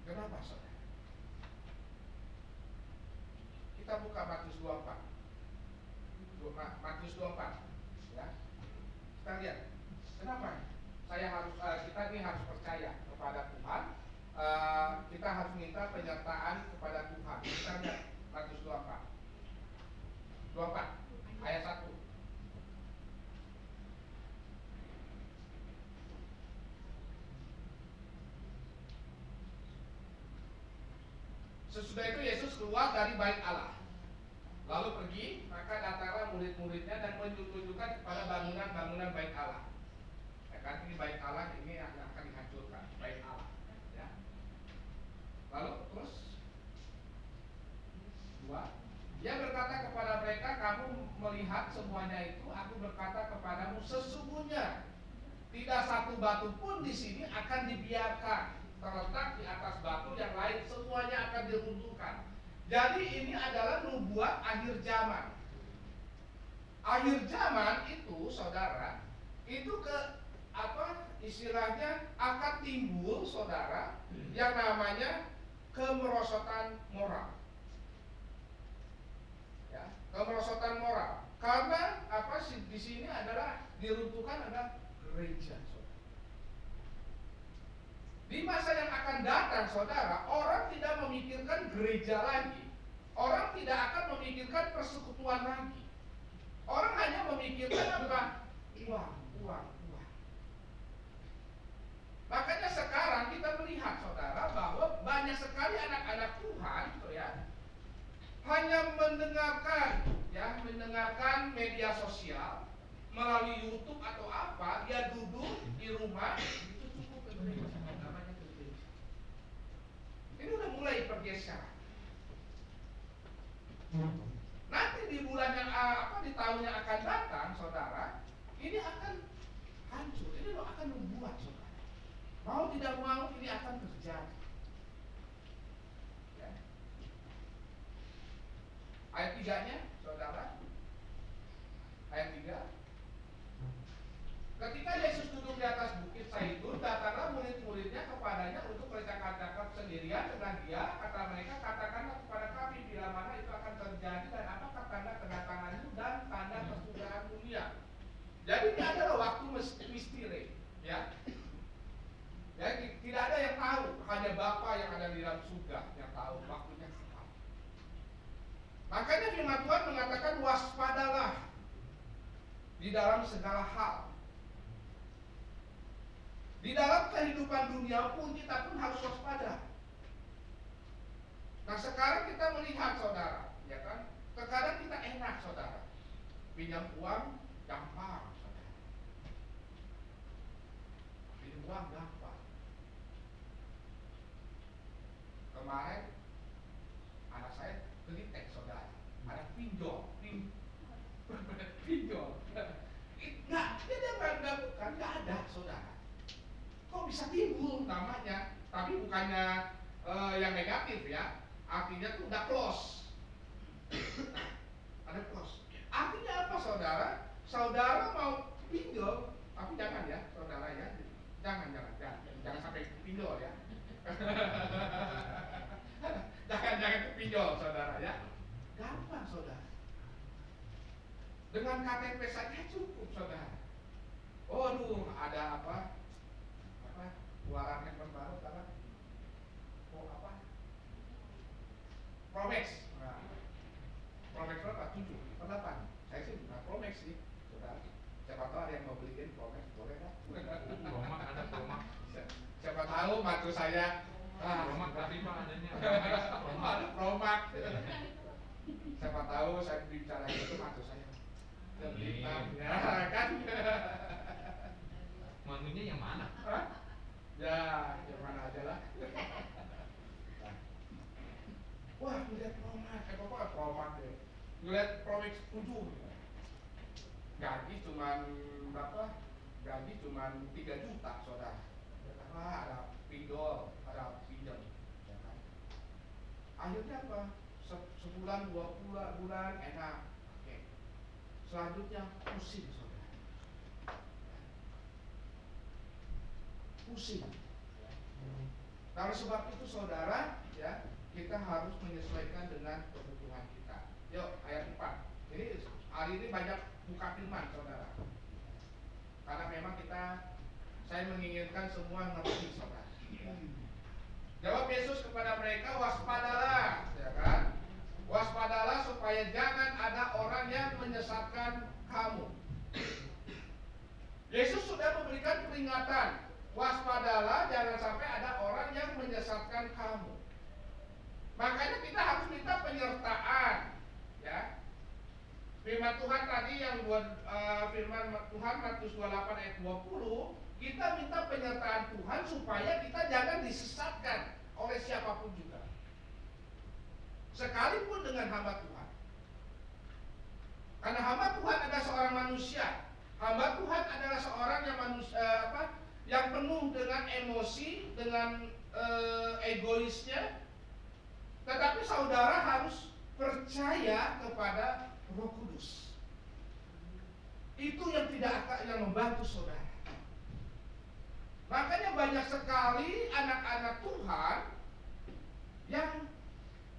Kenapa, saudara? Kita buka Matius 24. Matius 24, ya. Kita lihat. Kenapa? Kita ini harus percaya kepada Tuhan. Kita harus minta penyertaan kepada Tuhan. Kita lihat Matius 24. 24 ayat 1. Sesudah itu Yesus keluar dari bait Allah, lalu pergi, maka datanglah murid-muridnya dan menunjukkan kepada bangunan-bangunan bait Allah. Ya kan, ini bait Allah ini yang akan dihancurkan, bait Allah. Ya. Lalu terus 2, dia berkata kepada mereka, kamu melihat semuanya itu, aku berkata kepadamu, sesungguhnya tidak satu batu pun di sini akan dibiarkan terletak di atas batu yang lain, semuanya akan diruntuhkan. Jadi ini adalah nubuat akhir zaman. Akhir zaman itu, saudara, itu istilahnya akan timbul, saudara, yang namanya kemerosotan moral. Ya, kemerosotan moral. Karena di sini adalah diruntuhkan adalah gereja, saudara. Di masa yang akan datang, saudara, orang tidak memikirkan gereja lagi. Orang tidak akan memikirkan persekutuan lagi. Orang hanya memikirkan apa? Uang. Makanya sekarang kita melihat, saudara, bahwa banyak sekali anak-anak Tuhan, ya, hanya mendengarkan media sosial melalui YouTube atau apa. Dia duduk di rumah, itu cukup ke gereja. Ini udah mulai pergeseran. Nanti di bulan yang di tahun yang akan datang, saudara, ini akan hancur. Ini akan membuat, saudara. Mau tidak mau ini akan terjadi. Ya. Ayat 3-nya, saudara. Ayat 3. Ketika Yesus duduk di atas bukit Zaitun, datanglah murid-muridnya kepadanya untuk bercakap-cakap sendirian dengan dia. Kata mereka, katakanlah kepada kami bila mana itu akan terjadi dan apakah tanda kedatanganmu dan tanda kesudahan dunia. Jadi ini adalah waktu misteri, ya. Ya, tidak ada yang tahu, hanya Bapa yang ada di dalam surga yang tahu waktunya kapan. Makanya firman Tuhan mengatakan waspadalah di dalam segala hal. Di dalam kehidupan dunia pun kita pun harus waspada. Nah sekarang kita melihat, saudara, ya kan? Terkadang kita enak, saudara, pinjam uang gampang, saudara. Pinjam uang gampang. Kemarin anak saya beli teks, saudara, ada pinjol. Nggak ada, saudara. Kok bisa timbul namanya? Tapi bukannya yang negatif, ya. Artinya tuh udah close. Ada close. Artinya apa, saudara? Saudara mau pinjol, tapi jangan ya, saudara ya. Jangan sampai pinjol ya. jangan pinjol, saudara ya. Gampang, saudara. Dengan KTP saja cukup, saudara. Oh, aduh, ada keluaran yang baru, karena Promax. Nah, Promax berapa? 7 atau 8? Saya sih bukan Promax sih, saudara. Siapa tahu ada yang mau beliin Promax, boleh kan? Promax, ada Promax. Siapa tahu mantu saya Promax tadi mah adanya. Ada Promax. Siapa tahu saya bicara itu mantu saya. Ya kan? Mantunya yang mana? Hah? Ya, yang mana aja lah. Wah, ngeliat Promax, Promax deh. Ngeliat Promax 7. Gaji cuman berapa? Gaji cuman 3 juta, saudara. Ada pinjol, ada pinjam, ya kan? Akhirnya apa? Sebulan, 2 bulan enak. Oke. Selanjutnya pusing, saudara. Pusing. Kalau sebab itu saudara, ya, kita harus menyesuaikan dengan kebutuhan kita. Yuk, ayat 4. Ini hari ini banyak buka firman, saudara. Karena memang saya menginginkan semua ngerti, saudara. Jawab Yesus kepada mereka, waspadalah, ya kan? Waspadalah supaya jangan ada orang yang menyesatkan kamu. Yesus sudah memberikan peringatan, waspadalah jangan sampai ada orang yang menyesatkan kamu. Makanya kita harus minta penyertaan, ya. Firman Tuhan tadi yang firman Tuhan Matius 28 ayat 20, kita minta penyertaan Tuhan supaya kita jangan disesatkan oleh siapapun juga. Sekalipun dengan hamba Tuhan. Karena hamba Tuhan adalah seorang manusia. Hamba Tuhan adalah seorang yang yang penuh dengan emosi, dengan egoisnya. Tetapi saudara harus percaya kepada Roh Kudus. Itu yang yang membantu saudara. Makanya banyak sekali anak-anak Tuhan yang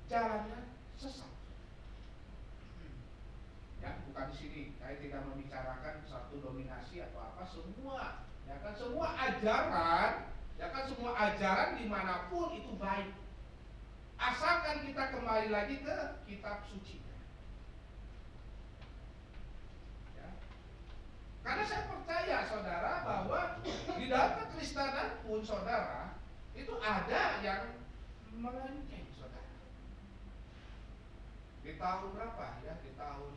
jalannya sesat. Ya, bukan di sini. Saya tidak membicarakan satu dominasi atau apa, semua. Ya kan, semua ajaran, ya kan, semua ajaran dimanapun itu baik. Asalkan kita kembali lagi ke kitab suci. Ya. Karena saya percaya saudara bahwa di dalam kekristenan pun saudara itu ada yang melenceng, saudara. Di tahun berapa ya? Di tahun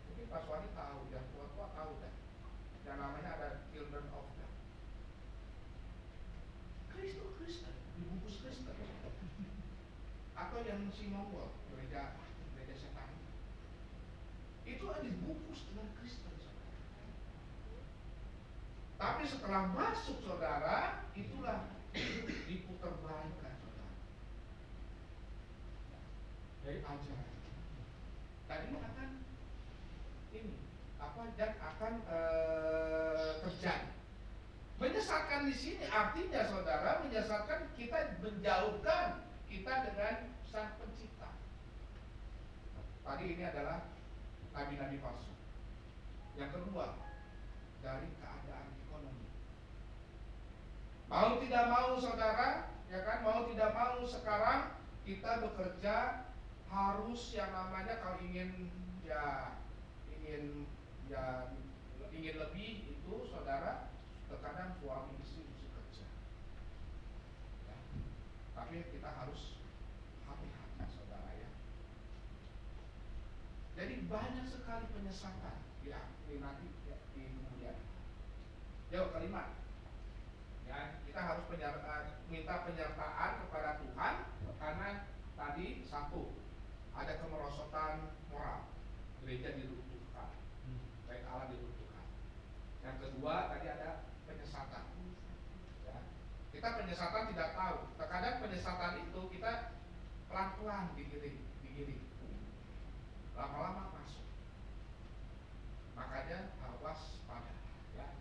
mungkin Pak Suwani tahu, yang tua-tua tahu kan? Yang namanya ada Children of God. Kristen, dibungkus Kristen. Atau yang si Mongol, gereja setan. Itu dibungkus dengan Kristen, saudara. Tapi setelah masuk saudara, itulah diputar balikkan, saudara. Dari ajaran. Dan ini akan terjadi. Menyesatkan di sini artinya saudara, menyesatkan kita, menjauhkan kita dengan Sang Pencipta. Tadi ini adalah nabi-nabi palsu. Yang kedua, dari keadaan ekonomi. Mau tidak mau saudara, ya kan, mau tidak mau sekarang kita bekerja harus yang namanya kalau ingin lebih itu saudara, terkadang suami istri mesti kerja. Ya. Tapi kita harus hati-hati saudara ya. Jadi banyak sekali penyesatan ya nanti ya, di kemudian. Yuk kelima. Ya, kita harus minta penyertaan kepada Tuhan karena tadi satu ada kemerosotan moral, gereja diruntuhkan, baik Allah diruntuhkan. Yang kedua tadi ada penyesatan. Ya. Kita penyesatan tidak tahu. Terkadang penyesatan itu kita pelan-pelan digiring. Lama-lama masuk. Makanya harus waspada. Ya.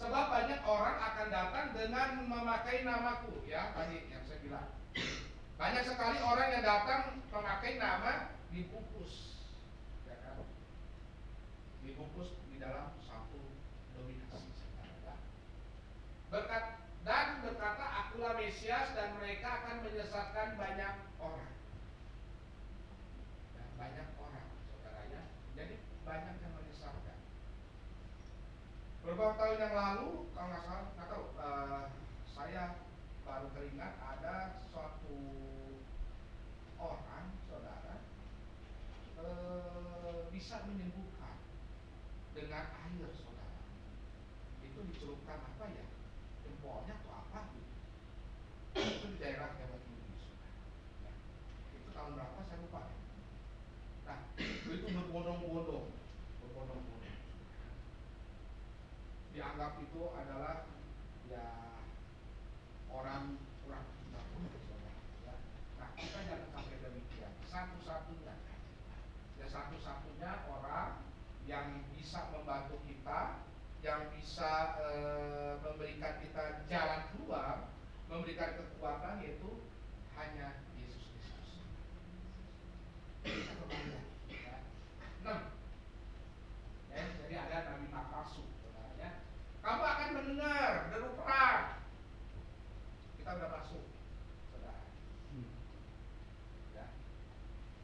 Sebab banyak orang akan datang dengan memakai namaku, ya tadi yang saya bilang. Banyak sekali orang yang datang memakai nama dibungkus, ya kan? Dibungkus di dalam satu dominasi, ya. Berkata, akulah Mesias dan mereka akan menyesatkan banyak orang. Ya, banyak orang, saudaranya. Jadi banyak yang menyesatkan. Beberapa tahun yang lalu, kalau nggak salah, nggak tahu, saya baru teringat ada suatu orang, saudara, bisa menyembuhkan dengan air, saudara. Itu dicelupkan apa ya? Jempolnya atau apa gitu. Itu di daerah Jawa Timur, saudara. Ya. Itu tahun berapa saya lupa. Ya. Nah, itu berbondong-bondong. Dianggap itu adalah ya orang kurang kita pun, saudara. Ya. Nah, kita jangan sampai demikian. Satu-satunya orang yang bisa membantu kita, yang bisa memberikan kita jalan keluar, memberikan kekuatan, yaitu hanya Yesus Kristus. Kita kembali lagi, ya. 6. Ya, jadi ada Nabi Makasuk, ya. Kamu akan mendengar deru perang. Kita sudah masuk, saudara. Ya.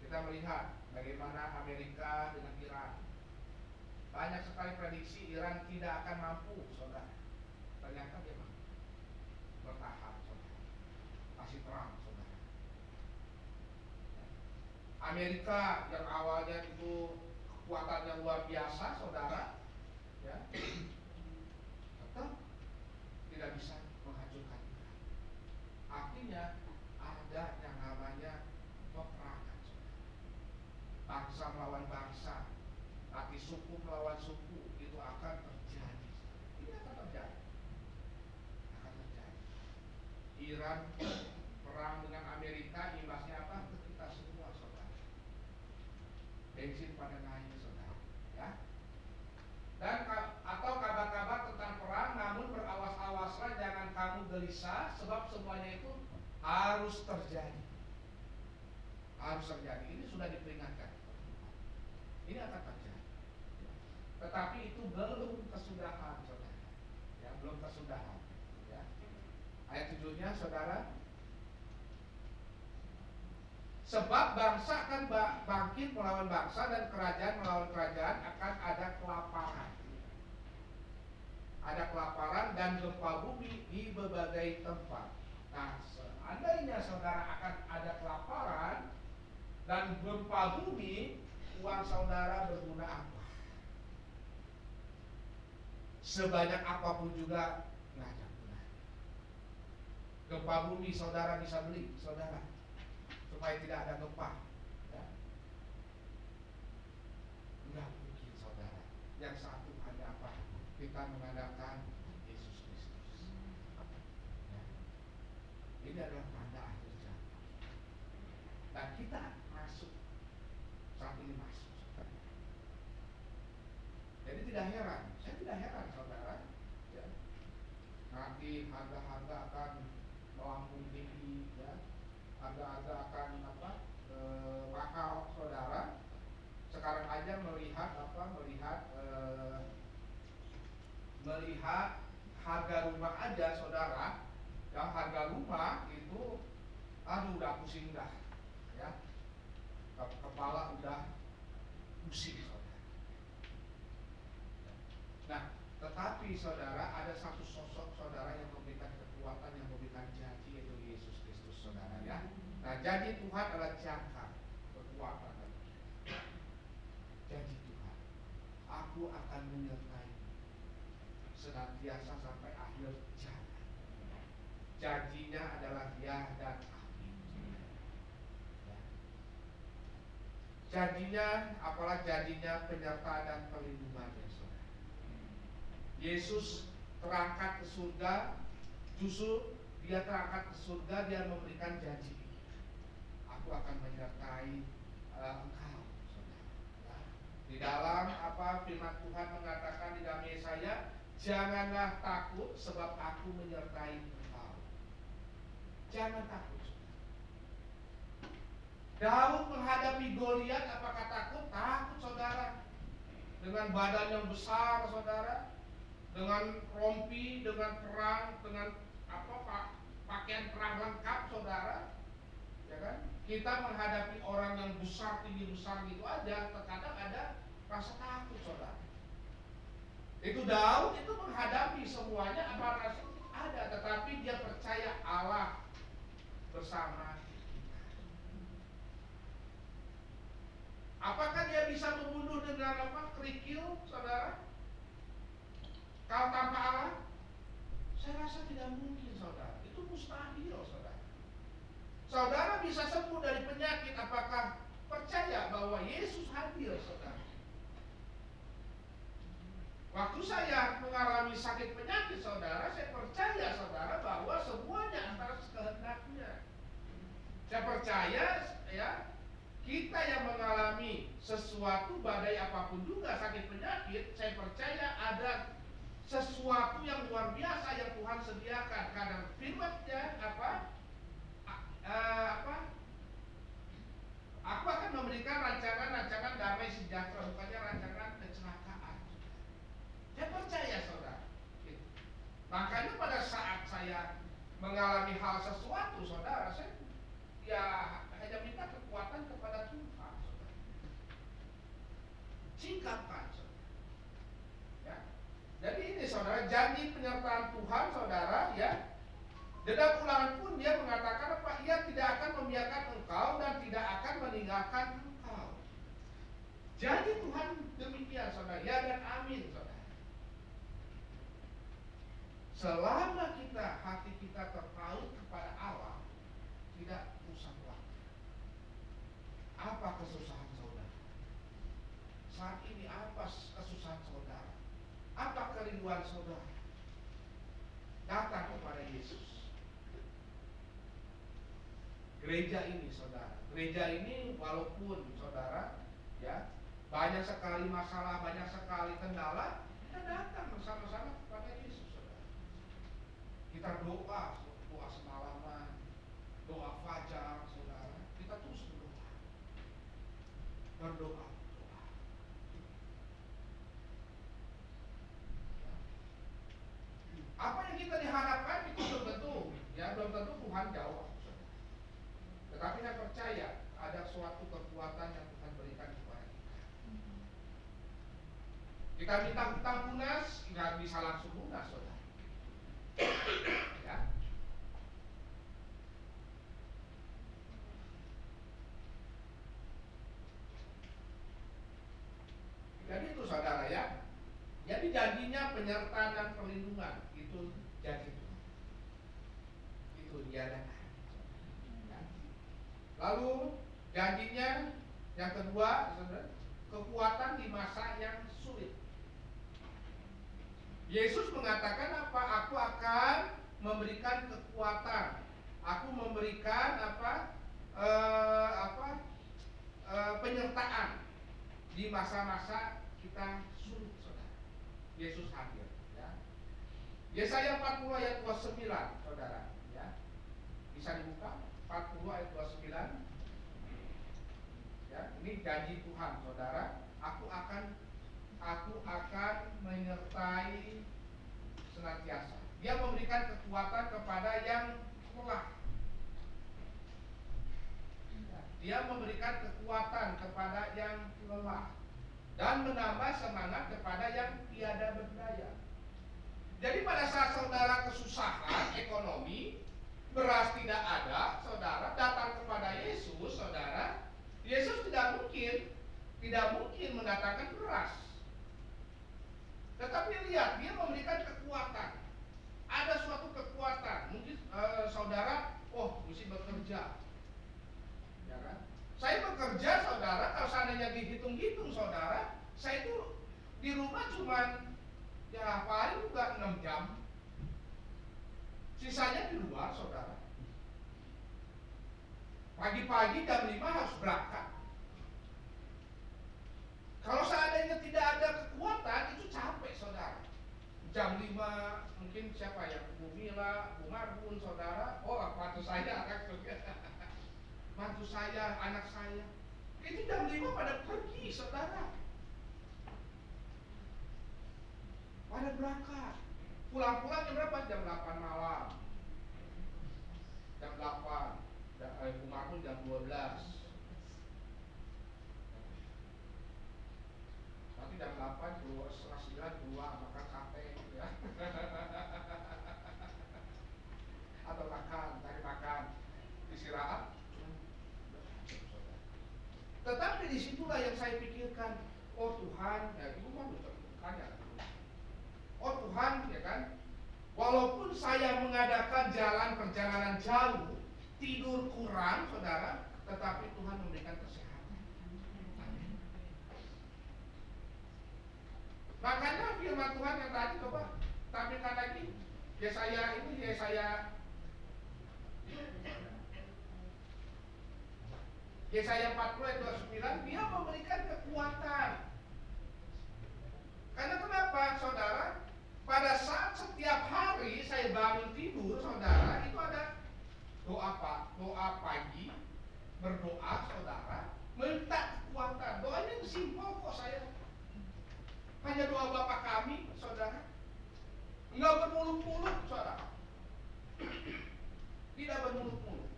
Kita melihat bagaimana Amerika dengan Iran. Banyak sekali prediksi Iran tidak akan mampu, saudara. Ternyata dia mampu bertahan, saudara. Masih perang, saudara. Amerika yang awalnya itu kekuatannya luar biasa, saudara, ya, tetap tidak bisa menghancurkan Iran. Artinya ada yang namanya peperangan, saudara. Bangsa melawan bangsa, nanti suku melawan suku, itu akan terjadi. Ini akan terjadi. Akan terjadi. Iran perang dengan Amerika, imbasnya apa? Ke kita semua, saudara. Bensin pada naik, saudara. Ya. Dan atau kabar-kabar tentang perang, namun berawas-awaslah, jangan kamu gelisah, sebab semuanya itu harus terjadi. Harus terjadi. Ini sudah diperingatkan. Ini akan terjadi. Tetapi itu belum kesudahan, saudara. Ya, belum kesudahan. Ya. Ayat 7-nya, saudara. Sebab bangsa akan bangkit melawan bangsa dan kerajaan melawan kerajaan, akan ada kelaparan. Ada kelaparan dan gempa bumi di berbagai tempat. Nah, seandainya saudara akan ada kelaparan dan gempa bumi, uang saudara berguna apa? Sebanyak apapun juga nggak ada guna. Gempa bumi saudara bisa beli, saudara, supaya tidak ada gempa, ya. Nggak mungkin, saudara. Yang satu hanya apa? Kita mengandalkan Yesus Kristus. Ya. Ini adalah tanda akhir zaman. Dan kita masuk, saat ini masuk, saudara. Jadi tidak heran, saya tidak heran, saudara, ya. Nanti harga-harga akan melambung tinggi, ya. Harga-harga akan mahal, saudara. Sekarang aja melihat melihat harga rumah aja, saudara. Ya, harga rumah itu, aduh, udah pusing dah, ya. Kepala udah pusing, saudara. Nah, tetapi saudara, ada satu sosok, saudara, yang memberikan kekuatan, yang memberikan janji, yaitu Yesus Kristus, saudara, ya. Nah, janji Tuhan adalah jangkar kekuatan. Janji Tuhan, aku akan menyertai senantiasa sampai akhir zaman. Janjinya adalah ya dan amin. Ya. Janjinya, apalah janjinya, penyertaan dan perlindungannya, saudara. Yesus terangkat ke surga, justru dia terangkat ke surga, dia memberikan janji. Aku akan menyertai engkau, saudara. Ya. Di dalam firman Tuhan mengatakan di dalam Yesaya, janganlah takut sebab aku menyertai engkau. Jangan takut, saudara. Daud menghadapi Goliat, apakah takut? Takut, saudara. Dengan badan yang besar, saudara, dengan rompi, dengan perang, dengan pakaian perang lengkap, saudara. Ya kan? Kita menghadapi orang yang besar, tinggi besar gitu aja, terkadang ada rasa takut, saudara. Itu Daud itu menghadapi semuanya, apa rasa ada, tetapi dia percaya Allah bersama kita. Apakah dia bisa membunuh dengan kerikil, saudara? Kalau tanpa Allah, saya rasa tidak mungkin, saudara. Itu mustahil, saudara. Saudara bisa sembuh dari penyakit, apakah percaya bahwa Yesus hadir, saudara? Waktu saya mengalami sakit penyakit, saudara, saya percaya, saudara, bahwa semuanya antara kehendaknya. Saya percaya, ya, kita yang mengalami sesuatu badai apapun juga, sakit penyakit, saya percaya ada sesuatu yang luar biasa yang Tuhan sediakan karena firman-Nya aku akan memberikan rancangan-rancangan damai sejahtera, bukannya rancangan kecelakaan. Saya percaya saudara. Makanya pada saat saya mengalami hal sesuatu, saudara, saya hanya minta kekuatan kepada Tuhan, saudara. Singkatkan, saudara. Ya. Jadi ini saudara, janji penyertaan Tuhan, saudara, ya. Di dalam Ulangan pun dia mengatakan apa? Ia tidak akan membiarkan engkau dan tidak akan meninggalkan engkau. Janji Tuhan demikian, saudara. Ya dan amin, saudara. Selama hati kita terpaut kepada Allah, tidak usah khawatir. Apa kesusahan saudara? Saat ini apa kesusahan saudara? Apa kerinduan saudara? Datang kepada Yesus. Gereja ini saudara, gereja ini walaupun saudara ya banyak sekali masalah, banyak sekali kendala, kita datang bersama-sama kepada Yesus, saudara. Kita doa semalaman, doa fajar, saudara. Kita terus berdoa. Apa yang kita diharapkan itu belum tentu Tuhan jawab. Tetapi saya percaya ada suatu kekuatan yang Tuhan berikan kepada kita. Kita minta hutang lunas, nggak bisa langsung lunas, saudara. Ya. Jadi itu saudara ya. Jadi janjinya penyertaan dan perlindungan itu janji Tuhan. Itu dia dan lalu janjinya yang kedua, kekuatan di masa yang sulit. Yesus mengatakan apa? Aku akan memberikan kekuatan. Aku memberikan penyertaan di masa-masa kita sulit, saudara. Yesus hadir. Ya. Yesaya 40 ayat 29, saudara. Ya. Bisa dibuka? 40 ayat 29. Ya, ini janji Tuhan, saudara. Aku akan menyertai senantiasa. Dia memberikan kekuatan kepada yang lemah. Dia memberikan kekuatan kepada yang lelah dan menambah semangat kepada yang tiada berdaya. Jadi pada saat saudara kesusahan ekonomi, beras tidak ada, saudara datang kepada Yesus, saudara. Yesus tidak mungkin mendatangkan beras. Tetapi lihat, dia memberikan kekuatan. Ada suatu kekuatan. Mungkin saudara, mesti bekerja. Ya kan? Saya bekerja, saudara, kalau seandainya dihitung-hitung, saudara, saya itu di rumah cuman paling juga 6 jam. Sisanya di luar, saudara. Pagi-pagi jam 5 harus berangkat. Kalau seandainya tidak ada kekuatan, itu capek, saudara. Jam 5 mungkin siapa ya? Bu Mila, Bu Marbun, saudara. Mantu saya, mantu saya, anak saya. Itu jam 5 pada pergi, saudara. Pada berangkat. Pulang-pulang jam berapa? Jam 8 malam. Jam 8. Umar pun jam 12. Nanti jam 8, setengah 9 keluar makan sate ya. Atau cari makan, istirahat. Tetapi disitulah yang saya pikirkan, Tuhan, ya itu kan bukannya. Tuhan, ya kan, walaupun saya mengadakan perjalanan jauh, tidur kurang, saudara, tetapi Tuhan memberikan kesehatan. Amin. Makanya firman Tuhan yang tadi coba tampilkan lagi. Yesaya Yesaya 40 ayat 29, dia memberikan kekuatan. Karena kenapa, saudara? Pada saat setiap hari saya bangun tidur, saudara, itu ada doa pagi, berdoa, saudara, minta kekuatan. Doanya simpel kok saya. Hanya doa Bapa kami, saudara. Enggak bermuluk-muluk, saudara. Tidak bermuluk-muluk.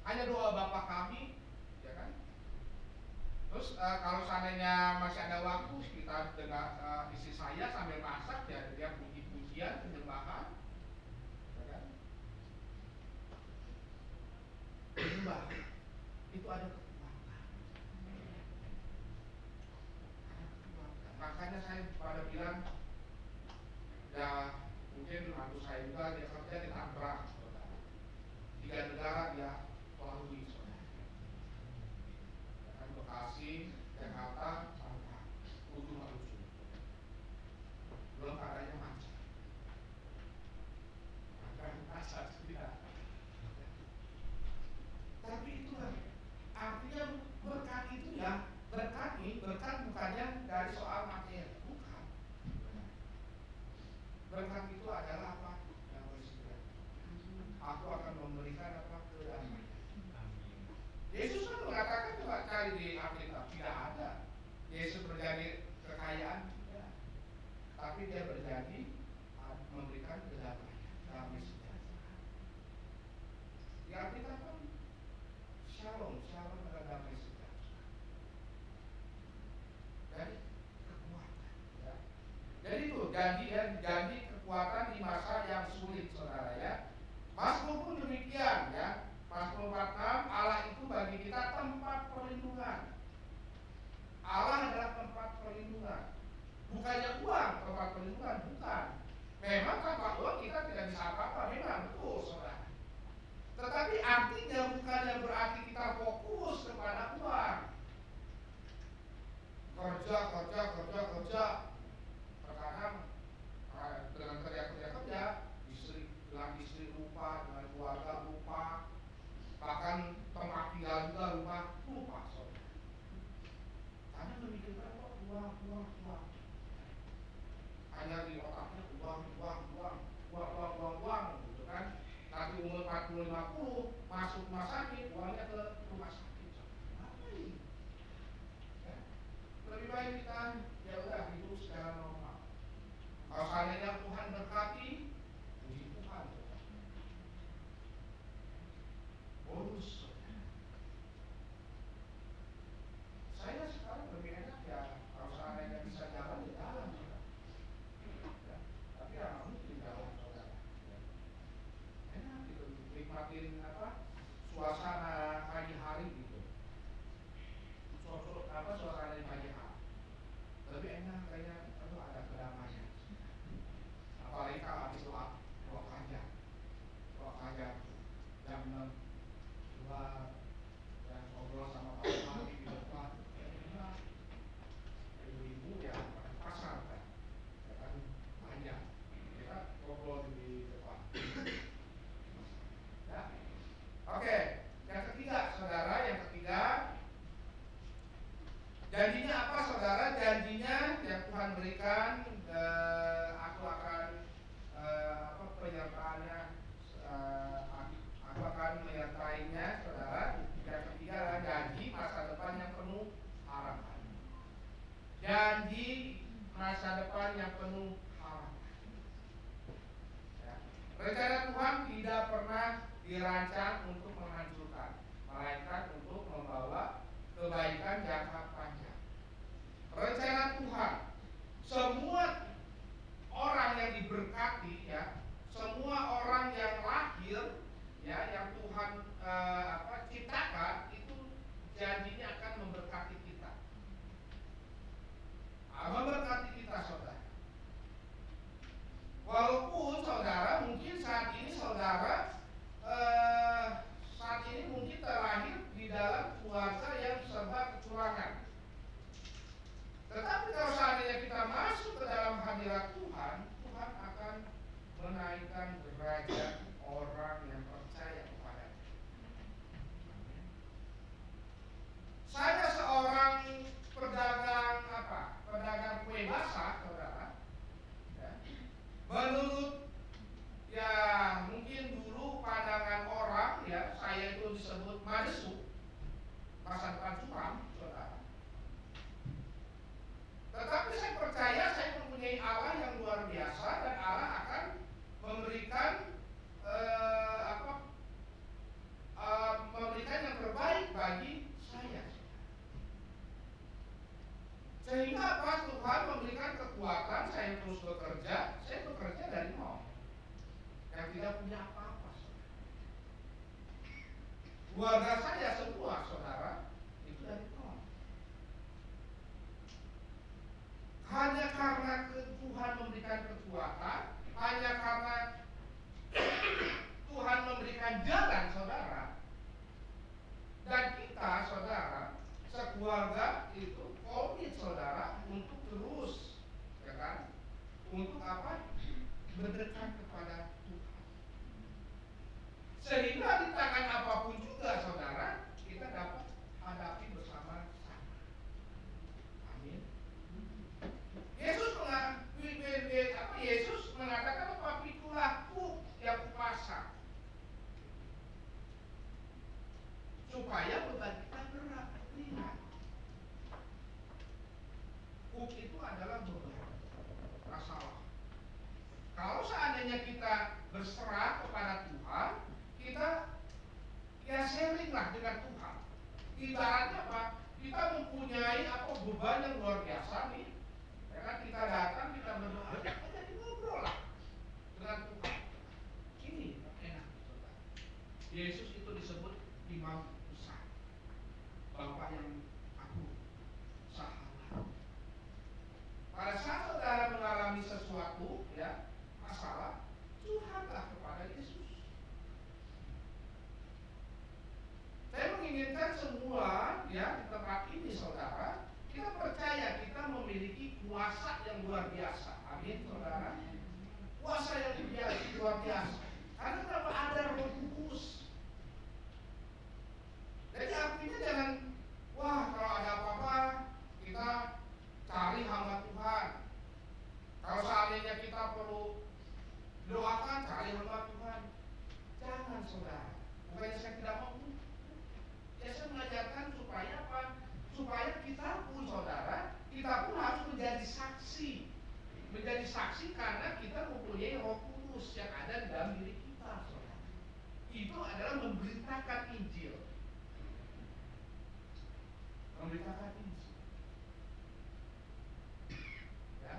Hanya doa Bapa kami, ya kan? Terus kalau seandainya masih ada waktu, kita dengar istri saya sambil masak, ya dia puji-pujian, penyembahan, ya kan? Penyembah itu ada kekuatan. Makanya saya pada bilang, ya mungkin mantu saya juga dia kerja di Tangerang, saudara. 3 negara dia lalui, saudara. Bekasi, Jakarta, sampai ujung-ujung. Belum keadaannya macet. Macet tidak. Tapi itulah artinya berkat itu ya, berkat bukannya dari soal materi, bukan. Berkat itu adalah apa? Yang bersifat. Aku akan memberikan apa? Kedamaian. Yesus kan mengatakan coba cari di Alkitab, tidak ada Yesus berjanji kekayaan, tidak. Tapi dia berjanji memberikan kedamaian, damai sejahtera. Di Alkitab kan shalom adalah damai sejahtera. Jadi kekuatan, ya. Jadi itu janji kekuatan di masa yang sulit, saudara ya. Mazmur pun demikian ya. Mazmur 46, Allah itu bagi kita tempat perlindungan. Allah adalah tempat perlindungan. Bukannya uang tempat perlindungan, bukan. Memang tanpa uang kita tidak bisa apa-apa, memang betul, saudara. Tetapi artinya bukannya berarti kita fokus kepada uang. Kerja. Terkadang dengan kerja, istri lupa, dengan keluarga lupa. Bahkan tempat tinggal juga lupa, saudara. Karena memikirkan uang. Hanya di otaknya uang, gitu kan. Nanti umur 40-50 masuk rumah sakit, uangnya ke rumah sakit. Apa ini? Ya. Lebih baik kita ya udah hidup secara normal. Kalau seandainya Tuhan berkati, puji Tuhan. Bonus. Saya sekarang lebih enak ya kalau seandainya bisa jalan ya jalan, ya. Tapi ya mungkin jalan, saudara. Enak gitu, nikmatin suasana pagi hari gitu. Suasana di pagi hari. Lebih enak kayaknya ada kedamaian. Apalagi kalau habis doa kerja jam 6 keluar dan ngobrol sama Pak Mali di depan. Ibu-ibu ya pasar kan, ya kan banyak. Kita ngobrol di depan. Ya. Oke, yang ketiga, saudara, janjinya apa, saudara? Janjinya yang Tuhan berikan, aku akan penyertaannya, aku akan menyertainya, saudara. Yang ketiga adalah janji masa depan yang penuh harapan. Janji masa depan yang penuh harapan. Ya. Rencana Tuhan tidak pernah dirancang untuk menghancurkan, melainkan untuk membawa kebaikan jangka panjang. Rencana Tuhan, semua orang yang diberkati, ya, semua orang yang lahir, ya, yang Tuhan ciptakan, itu janjinya akan memberkati kita. Memberkati kita, saudara. Walaupun saudara mungkin saat ini mungkin terlahir di dalam keluarga yang serba kecurangan. Tetapi kalau Keluarga saya semua, saudara, itu dari Allah. Hanya karena Tuhan memberikan kekuatan, hanya karena Tuhan memberikan jalan, saudara, dan kita, saudara, sekeluarga itu komit, saudara, untuk terus, ya kan? Untuk apa? Berdekat kepada Tuhan. Sehingga di tangan apapun juga, saudara, kita dapat hadapi bersama-sama. Amin. Yesus mengatakan apa? Pikulah kuk yang kupasang, supaya beban kita berat, ringan. Kuk itu adalah beban, masalah. Kalau seandainya kita berserah kepada Tuhan, kita ya sharinglah dengan Tuhan. Ibaratnya apa? Kita mempunyai beban yang luar biasa nih. Ya kan, kita datang, kita berdoa, kita jadi ngobrol lah dengan Tuhan. Ini enak, saudara. Yesus itu disebut imam besar, Bapak yang agung, sahabat. Pada saat saudara mengalami sesuatu, ya, masalah, curhatlah kepada Yesus. Saya menginginkan semua, ya, di tempat ini, saudara, kita percaya kita memiliki kuasa yang luar biasa. Amin, saudara. Kuasa yang luar biasa. Karena kenapa? Ada Roh Kudus. Jadi artinya jangan, wah, kalau ada apa-apa kita cari hamba Tuhan. Kalau seandainya kita perlu doakan, cari hamba Tuhan. Jangan, saudara. Bukannya saya tidak mau. Ya, saya mengajarkan supaya apa? Supaya kita pun, saudara, kita pun harus menjadi saksi. Menjadi saksi karena kita mempunyai Roh Kudus yang ada di dalam diri kita, saudara. Itu adalah memberitakan Injil. Memberitakan Injil. Ya.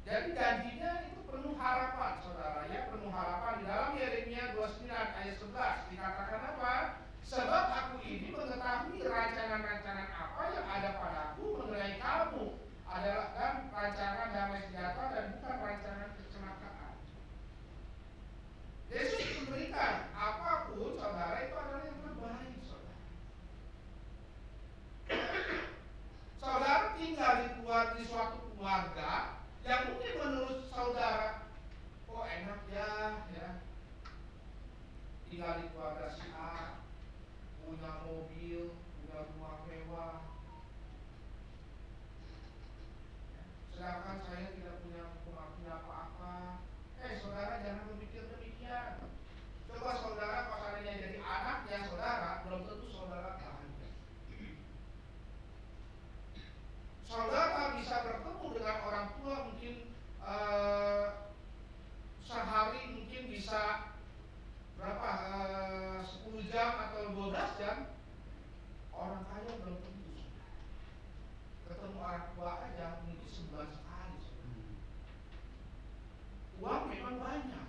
Jadi janjinya itu penuh harapan, saudara, ya, penuh harapan. Di dalam Yeremia 29 ayat 11 dikatakan apa? Sebab aku ini mengetahui rancangan-rancangan apa yang ada padaku mengenai kamu adalah dan rancangan damai sejahtera dan bukan rancangan kecelakaan. Yesus memberikan apapun, saudara, itu adalah yang terbaik, saudara. Saudara tinggal di suatu keluarga yang mungkin menurut saudara, oh enak ya, tinggal di keluarga si A, punya mobil, punya rumah mewah. Sedangkan saya tidak punya apa-apa. Saudara, jangan berpikir demikian. Coba saudara, pas seandainya jadi anaknya saudara, belum tentu saudara bahagia. Saudara bisa bertemu dengan orang tua mungkin sehari mungkin bisa berapa 10 jam atau 12 jam. Orang kaya belum tentu. Ketemu orang tua aja mungkin sebulan sekali. Uang memang banyak,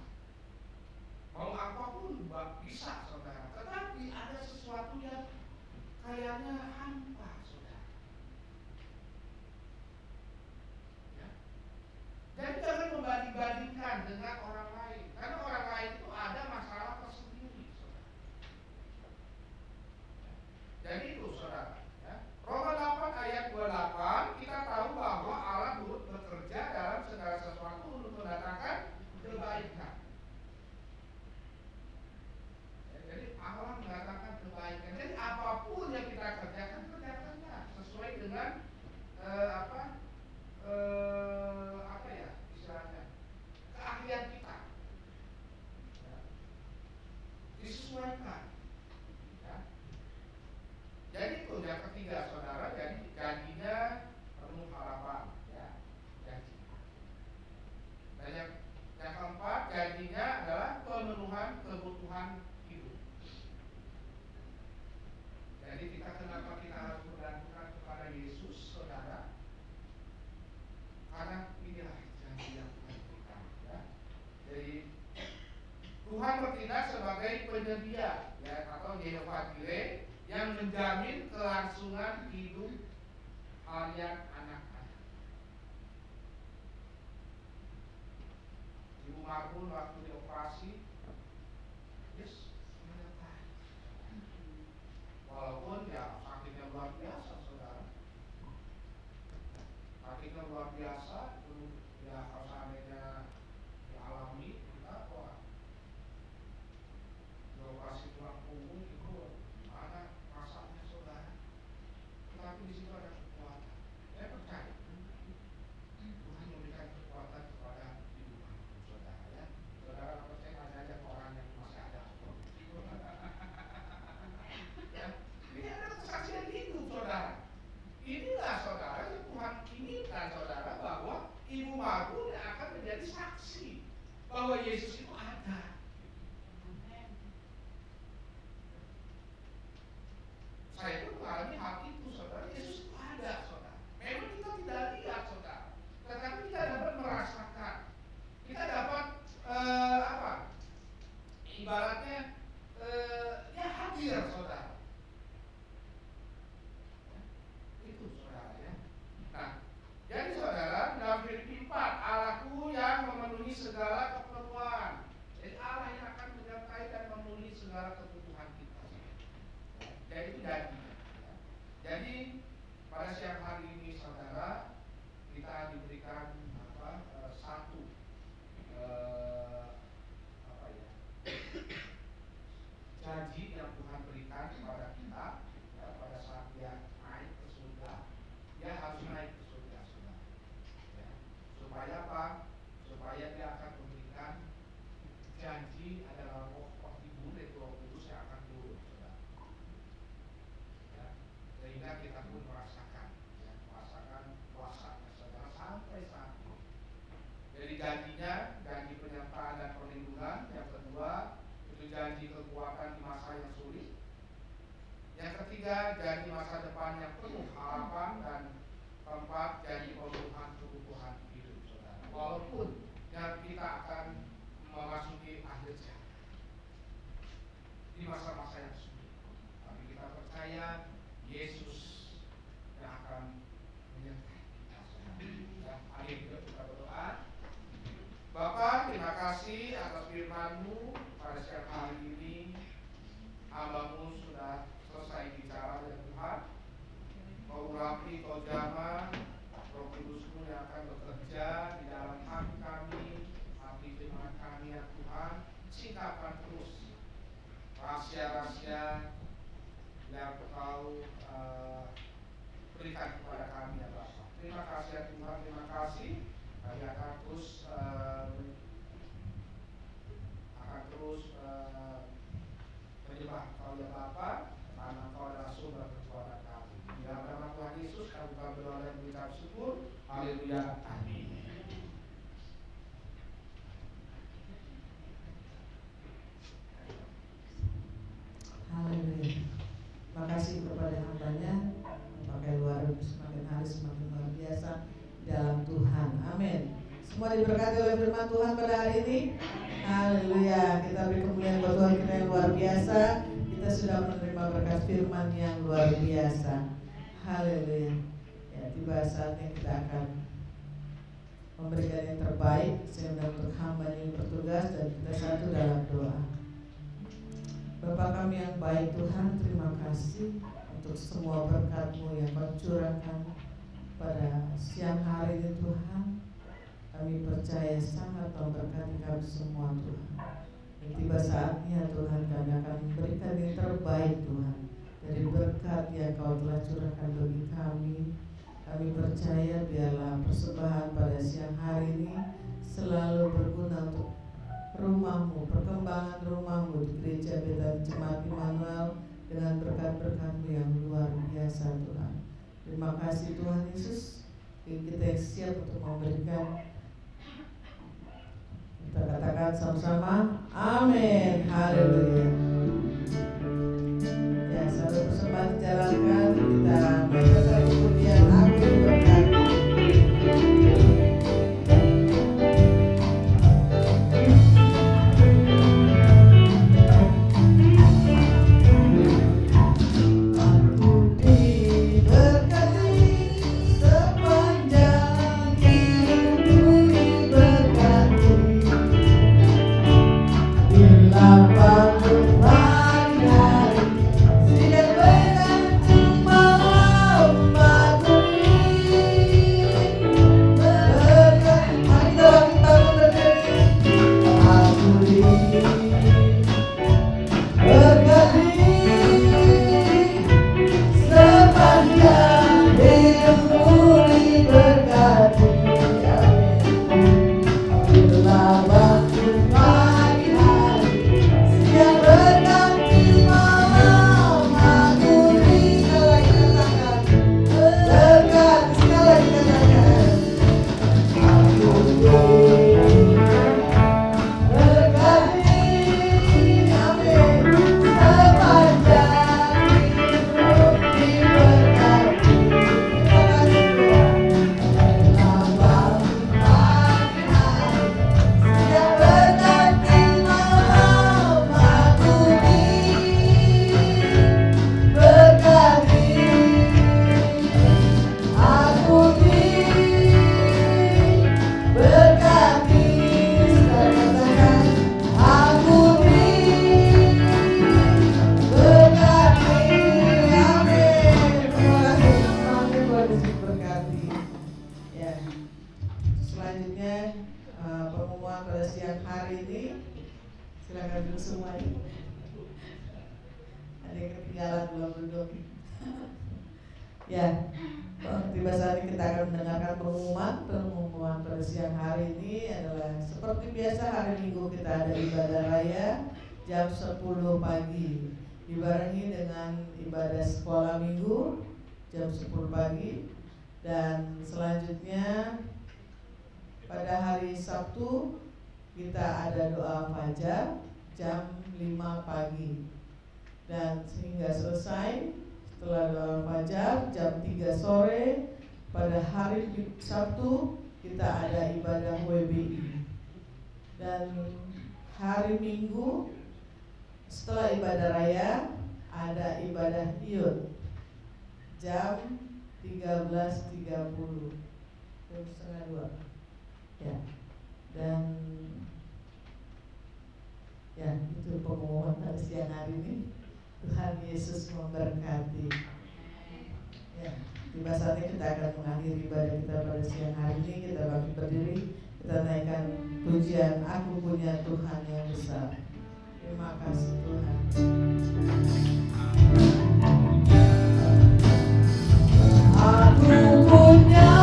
mau apapun bisa, saudara. Tetapi ada sesuatu yang kayaknya hampa, saudara. Ya. Jadi jangan membanding-bandingkan dengan orang lain, karena orang lain itu ada masalah tersendiri, saudara. Jadi itu, saudara. Ya. Roma 8 ayat 28 kita tahu bahwa Allah turut bekerja dalam segala sesuatu untuk mendatangkan kebaikan. Ya, jadi Allah mendatangkan kebaikan. Jadi apapun yang kita kerjakan, kerjakanlah sesuai dengan istilahnya keahlian kita. Ya. Disesuaikan. Ya. Jadi itu yang ketiga, saudara. Jadi janjinya penuh harapan, ya, janji. Dan yang keempat, janjinya adalah pemenuhan kebutuhan hidup. Jadi kenapa kita harus bergantung kepada Yesus, saudara? Karena inilah janji yang Tuhan berikan, ya. Jadi Tuhan bertindak sebagai penyedia, ya, atau Yehovah Jireh menjamin kelangsungan hidup harian anak-anak. Ibu Margun waktu dioperasi, yes, menyertai. Walaupun ya sakitnya luar biasa, saudara. Sakitnya luar biasa, itu ya kalau seandainya dialami, kita wah, dioperasi tulang punggung itu ada rasanya, saudara. Tetapi di situ ada kekuatan. Saya percaya Tuhan memberikan kekuatan kepada ibu Margun, saudara ya. Saudara kalau percaya tanya aja ke orang yang masih ada. Ya, ini ada kesaksian hidup, saudara. Inilah saudara yang Tuhan inginkan, saudara, bahwa ibu Margun akan menjadi saksi bahwa Yesus itu ada. Saya pun mengalami hal itu, saudara. Yesus itu ada, saudara. Memang kita tidak lihat, saudara, tetapi kita dapat merasakan. Kita dapat ibaratnya ya hadir, saudara. Itu, saudara ya. Nah, jadi saudara, dalam Filipi 4, Allahku yang memenuhi segala keperluan. Jadi Allah yang akan menyertai dan memenuhi segala kebutuhan kita. Jadi itu janjinya. Jadi pada siang hari ini, saudara, kita diberikan satu janji yang Tuhan berikan kepada kita ya, pada saat dia naik ke surga. Dia harus naik ke surga, saudara. Ya. Supaya apa? Supaya dia akan memberikan janji adalah roh Ibu dan Roh Kudus yang akan turun, saudara. Ya. Sehingga kita pun merasakan kuasanya, saudara, sampai saat ini. Jadi janjinya, janji penyertaan dan perlindungan. Yang kedua, itu janji kekuatan di masa yang sulit. Yang ketiga, janji masa depan yang penuh harapan. Dan keempat, janji pemenuhan kebutuhan hidup, saudara. Walaupun yang kita akan memasuki akhir zaman di masa-masa yang sulit, tapi kita percaya Yesus yang akan menyertai kita, saudara. Ya, akhir kita berdoa. Bapa, terima kasih atas firman-Mu pada siang hari ini. Hamba-Mu sudah selesai bicara dengan Tuhan. Kau urapi, Kau jamah, Roh Kudus-Mu yang akan bekerja di dalam hati kami, hati jemaat kami ya Tuhan. Singkapkan terus rahasia-rahasia yang Kau berikan kepada kami ya Bapa. Terima kasih ya Tuhan, terima kasih. Kami akan terus menyembah Kau ya Bapa, karena Kau adalah sumber kekuatan kami. Di dalam nama Tuhan Yesus kami berdoa dan mengucap syukur. Haleluya. Amin. Haleluya. Makasih kepada hambanya, pakai semakin hari semakin luar biasa dalam Tuhan. Amin. Semua diberkati oleh firman Tuhan pada hari ini. Haleluya. Kita beri kemuliaan buat Tuhan kita yang luar biasa. Kita sudah menerima berkat firman yang luar biasa. Haleluya. Ya, tiba saatnya kita akan memberikan yang terbaik sehingga untuk hamba yang bertugas, dan kita satu dalam doa. Bapa kami yang baik Tuhan, terima kasih untuk semua berkat-Mu yang Kau curahkan pada siang hari ini Tuhan. Kami percaya sangat memberkati kami semua Tuhan. Dan tiba saatnya Tuhan kami akan memberikan yang terbaik Tuhan dari berkat yang Kau telah curahkan bagi kami. Kami percaya biarlah persembahan pada siang hari ini selalu berguna untuk rumah-Mu, perkembangan rumah-Mu di Gereja Bethel Jemaat Immanuel dengan berkat-berkat-Mu yang luar biasa Tuhan. Terima kasih Tuhan Yesus. Kita yang siap untuk memberikan. Kita katakan sama-sama, amin. Haleluya. Ya, sambil persembahan dijalankan, kita mengucapkan kemudian akhir berkat. selanjutnya pengumuman pada siang hari ini. Silakan duduk semuanya. Ada yang ketinggalan belum duduk. Ya, tiba saatnya kita akan mendengarkan pengumuman pada siang hari ini adalah seperti biasa hari Minggu kita ada ibadah raya jam 10 pagi dibarengi dengan ibadah sekolah minggu jam 10 pagi, dan selanjutnya pada hari Sabtu kita ada doa fajar jam 5 pagi, dan sehingga selesai setelah doa fajar jam 3 sore pada hari Sabtu kita ada ibadah WBI, dan hari Minggu setelah ibadah raya ada ibadah Iyun jam 13.30 jam setengah 2 ya. Dan ya, itu pengumuman pada siang hari ini. Tuhan Yesus memberkati. Ya, tiba saatnya kita akan mengakhiri ibadah kita pada siang hari ini. Kita bangkit berdiri, kita naikkan pujian Aku Punya Tuhan Yang Besar. Terima kasih Tuhan. Aku punya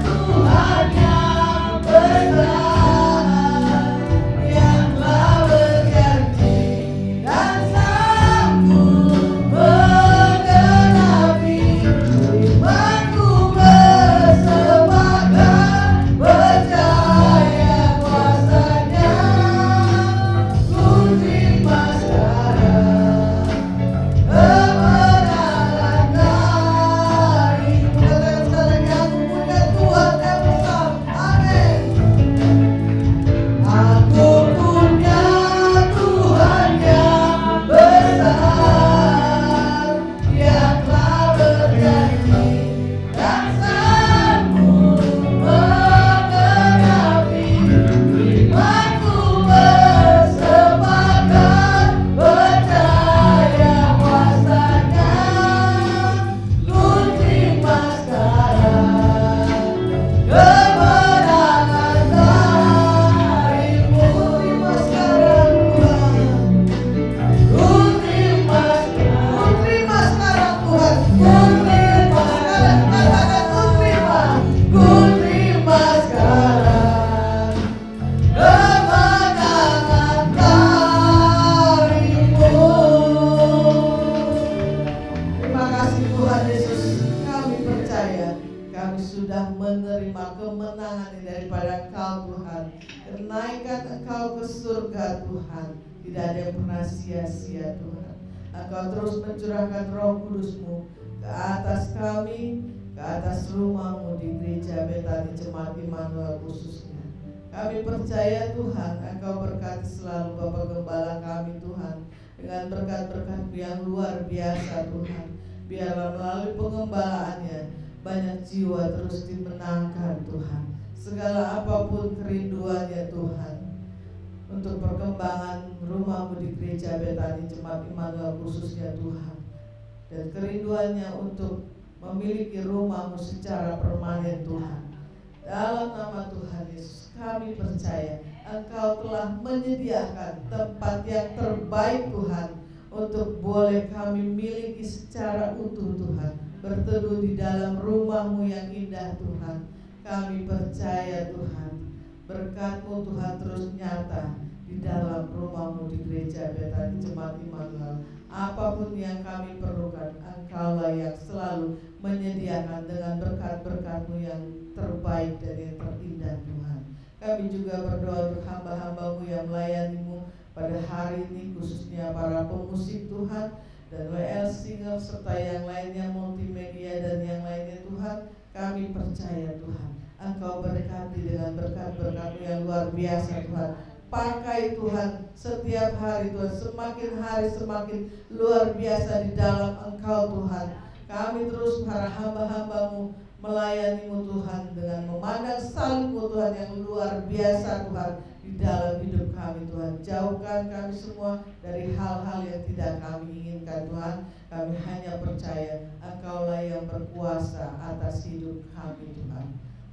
Tuhan yang besar, yang telah berjanji dan sanggup menggenapi imanku bersemangat percaya kuasanya. Ku terima sekarang kemenangan darimu. Katakan tidak ada yang pernah sia-sia Tuhan. Engkau terus mencurahkan Roh Kudus-Mu ke atas kami, ke atas rumah-Mu di gereja Betani Jemaat Immanuel khususnya. Kami percaya Tuhan, Engkau berkati selalu Bapak Gembala kami Tuhan, dengan berkat-berkat yang luar biasa Tuhan. Biarlah melalui pengembalaannya banyak jiwa terus dimenangkan Tuhan. Segala apapun kerinduannya Tuhan, untuk perkembangan rumah-Mu di gereja Betani Jemaat Immanuel khususnya Tuhan, dan kerinduannya untuk memiliki rumah-Mu secara permanen Tuhan. Dalam nama Tuhan Yesus kami percaya Engkau telah menyediakan tempat yang terbaik Tuhan, untuk boleh kami miliki secara utuh Tuhan, berteduh di dalam rumah-Mu yang indah Tuhan. Kami percaya Tuhan, berkat-Mu Tuhan terus nyata di dalam rumah-Mu di gereja Betani Jemaat Immanuel. Apapun yang kami perlukan, Engkaulah yang selalu menyediakan dengan berkat-berkat-Mu yang terbaik dan yang terindah Tuhan. Kami juga berdoa untuk hamba-hamba-Mu yang melayani-Mu pada hari ini, khususnya para pemusik Tuhan, dan WL Singer serta yang lainnya, multimedia dan yang lainnya Tuhan. Kami percaya Tuhan, Engkau berkati dengan berkat-berkat-Mu yang luar biasa Tuhan. Pakai Tuhan setiap hari Tuhan, semakin hari semakin luar biasa di dalam Engkau Tuhan. Kami terus para hamba-hamba-Mu melayani-Mu Tuhan, dengan memandang salib-Mu Tuhan yang luar biasa Tuhan di dalam hidup kami Tuhan. Jauhkan kami semua dari hal-hal yang tidak kami inginkan Tuhan. Kami hanya percaya Engkaulah yang berkuasa atas hidup kami Tuhan.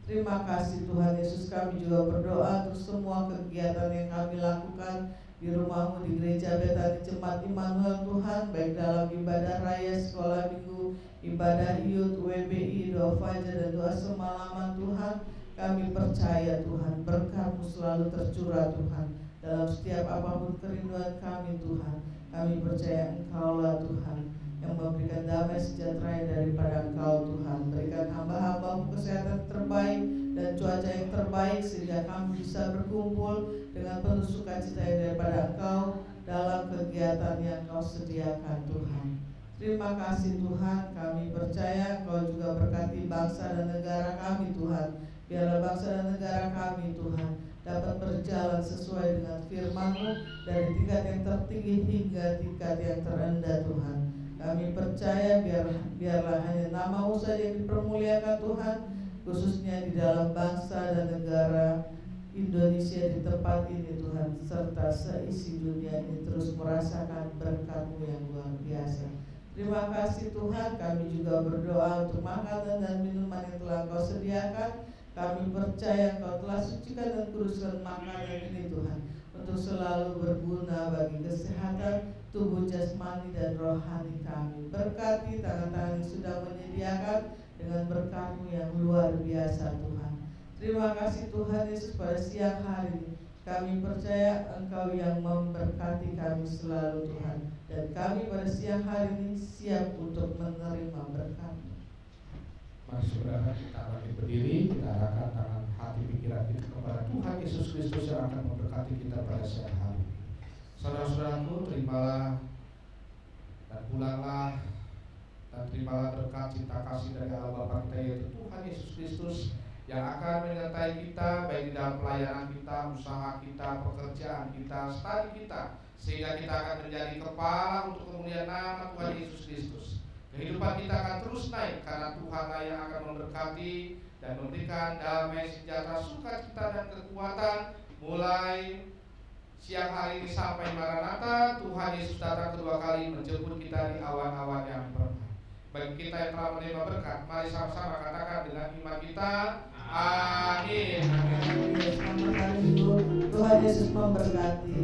Terima kasih Tuhan Yesus, kami juga berdoa untuk semua kegiatan yang kami lakukan di rumah-Mu, di gereja Betani Jemaat Immanuel Tuhan, baik dalam ibadah raya, sekolah minggu, ibadah Yud, WBI, doa fajar dan doa semalaman Tuhan. Kami percaya Tuhan, berkat-Mu selalu tercurah Tuhan dalam setiap apapun kerinduan kami Tuhan. Kami percaya Engkau-lah Tuhan yang memberikan damai sejahtera daripada Engkau Tuhan. Berikan hamba-hamba-Mu kesehatan terbaik dan cuaca yang terbaik sehingga kami bisa berkumpul dengan penuh sukacita daripada Engkau dalam kegiatan yang Engkau sediakan Tuhan. Terima kasih Tuhan, kami percaya Engkau juga berkati bangsa dan negara kami Tuhan. Biarlah bangsa dan negara kami Tuhan dapat berjalan sesuai dengan firman-Mu dari tingkat yang tertinggi hingga tingkat yang terendah Tuhan. Kami percaya biarlah hanya nama-Mu saja yang dipermuliakan Tuhan, khususnya di dalam bangsa dan negara Indonesia di tempat ini Tuhan, serta seisi dunia ini terus merasakan berkat-Mu yang luar biasa. Terima kasih Tuhan, kami juga berdoa untuk makanan dan minuman yang telah Engkau sediakan. Kami percaya Engkau telah sucikan dan kuduskan makanan ini Tuhan, untuk selalu berguna bagi kesehatan tubuh jasmani dan rohani kami. Berkati tangan-tangan yang sudah menyediakan dengan berkat-Mu yang luar biasa Tuhan. Terima kasih Tuhan Yesus, pada siang hari ini kami percaya Engkau yang memberkati kami selalu Tuhan, dan kami pada siang hari ini siap untuk menerima berkat-Mu. Mari saudara, kita bangkit berdiri, kita arahkan tangan hati pikiran kita kepada Tuhan Yesus Kristus yang akan memberkati kita pada siang hari. Saudara-saudaraku, terimalah dan pulanglah dan terimalah berkat cinta kasih dari Allah Bapa kita, yaitu Tuhan Yesus Kristus, yang akan menyertai kita baik di dalam pelayanan kita, usaha kita, pekerjaan kita, studi kita, sehingga kita akan menjadi kepala untuk kemuliaan nama Tuhan Yesus Kristus. Kehidupan kita akan terus naik karena Tuhanlah yang akan memberkati dan memberikan damai, sejahtera, sukacita dan kekuatan mulai siang hari ini sampai Maranatha. Tuhan Yesus datang kedua kali menjemput kita di awan-awan yang permai. Bagi kita yang telah menerima berkat, mari sama-sama katakan dengan iman kita, amin. Selamat hari Minggu, Tuhan Yesus memberkati.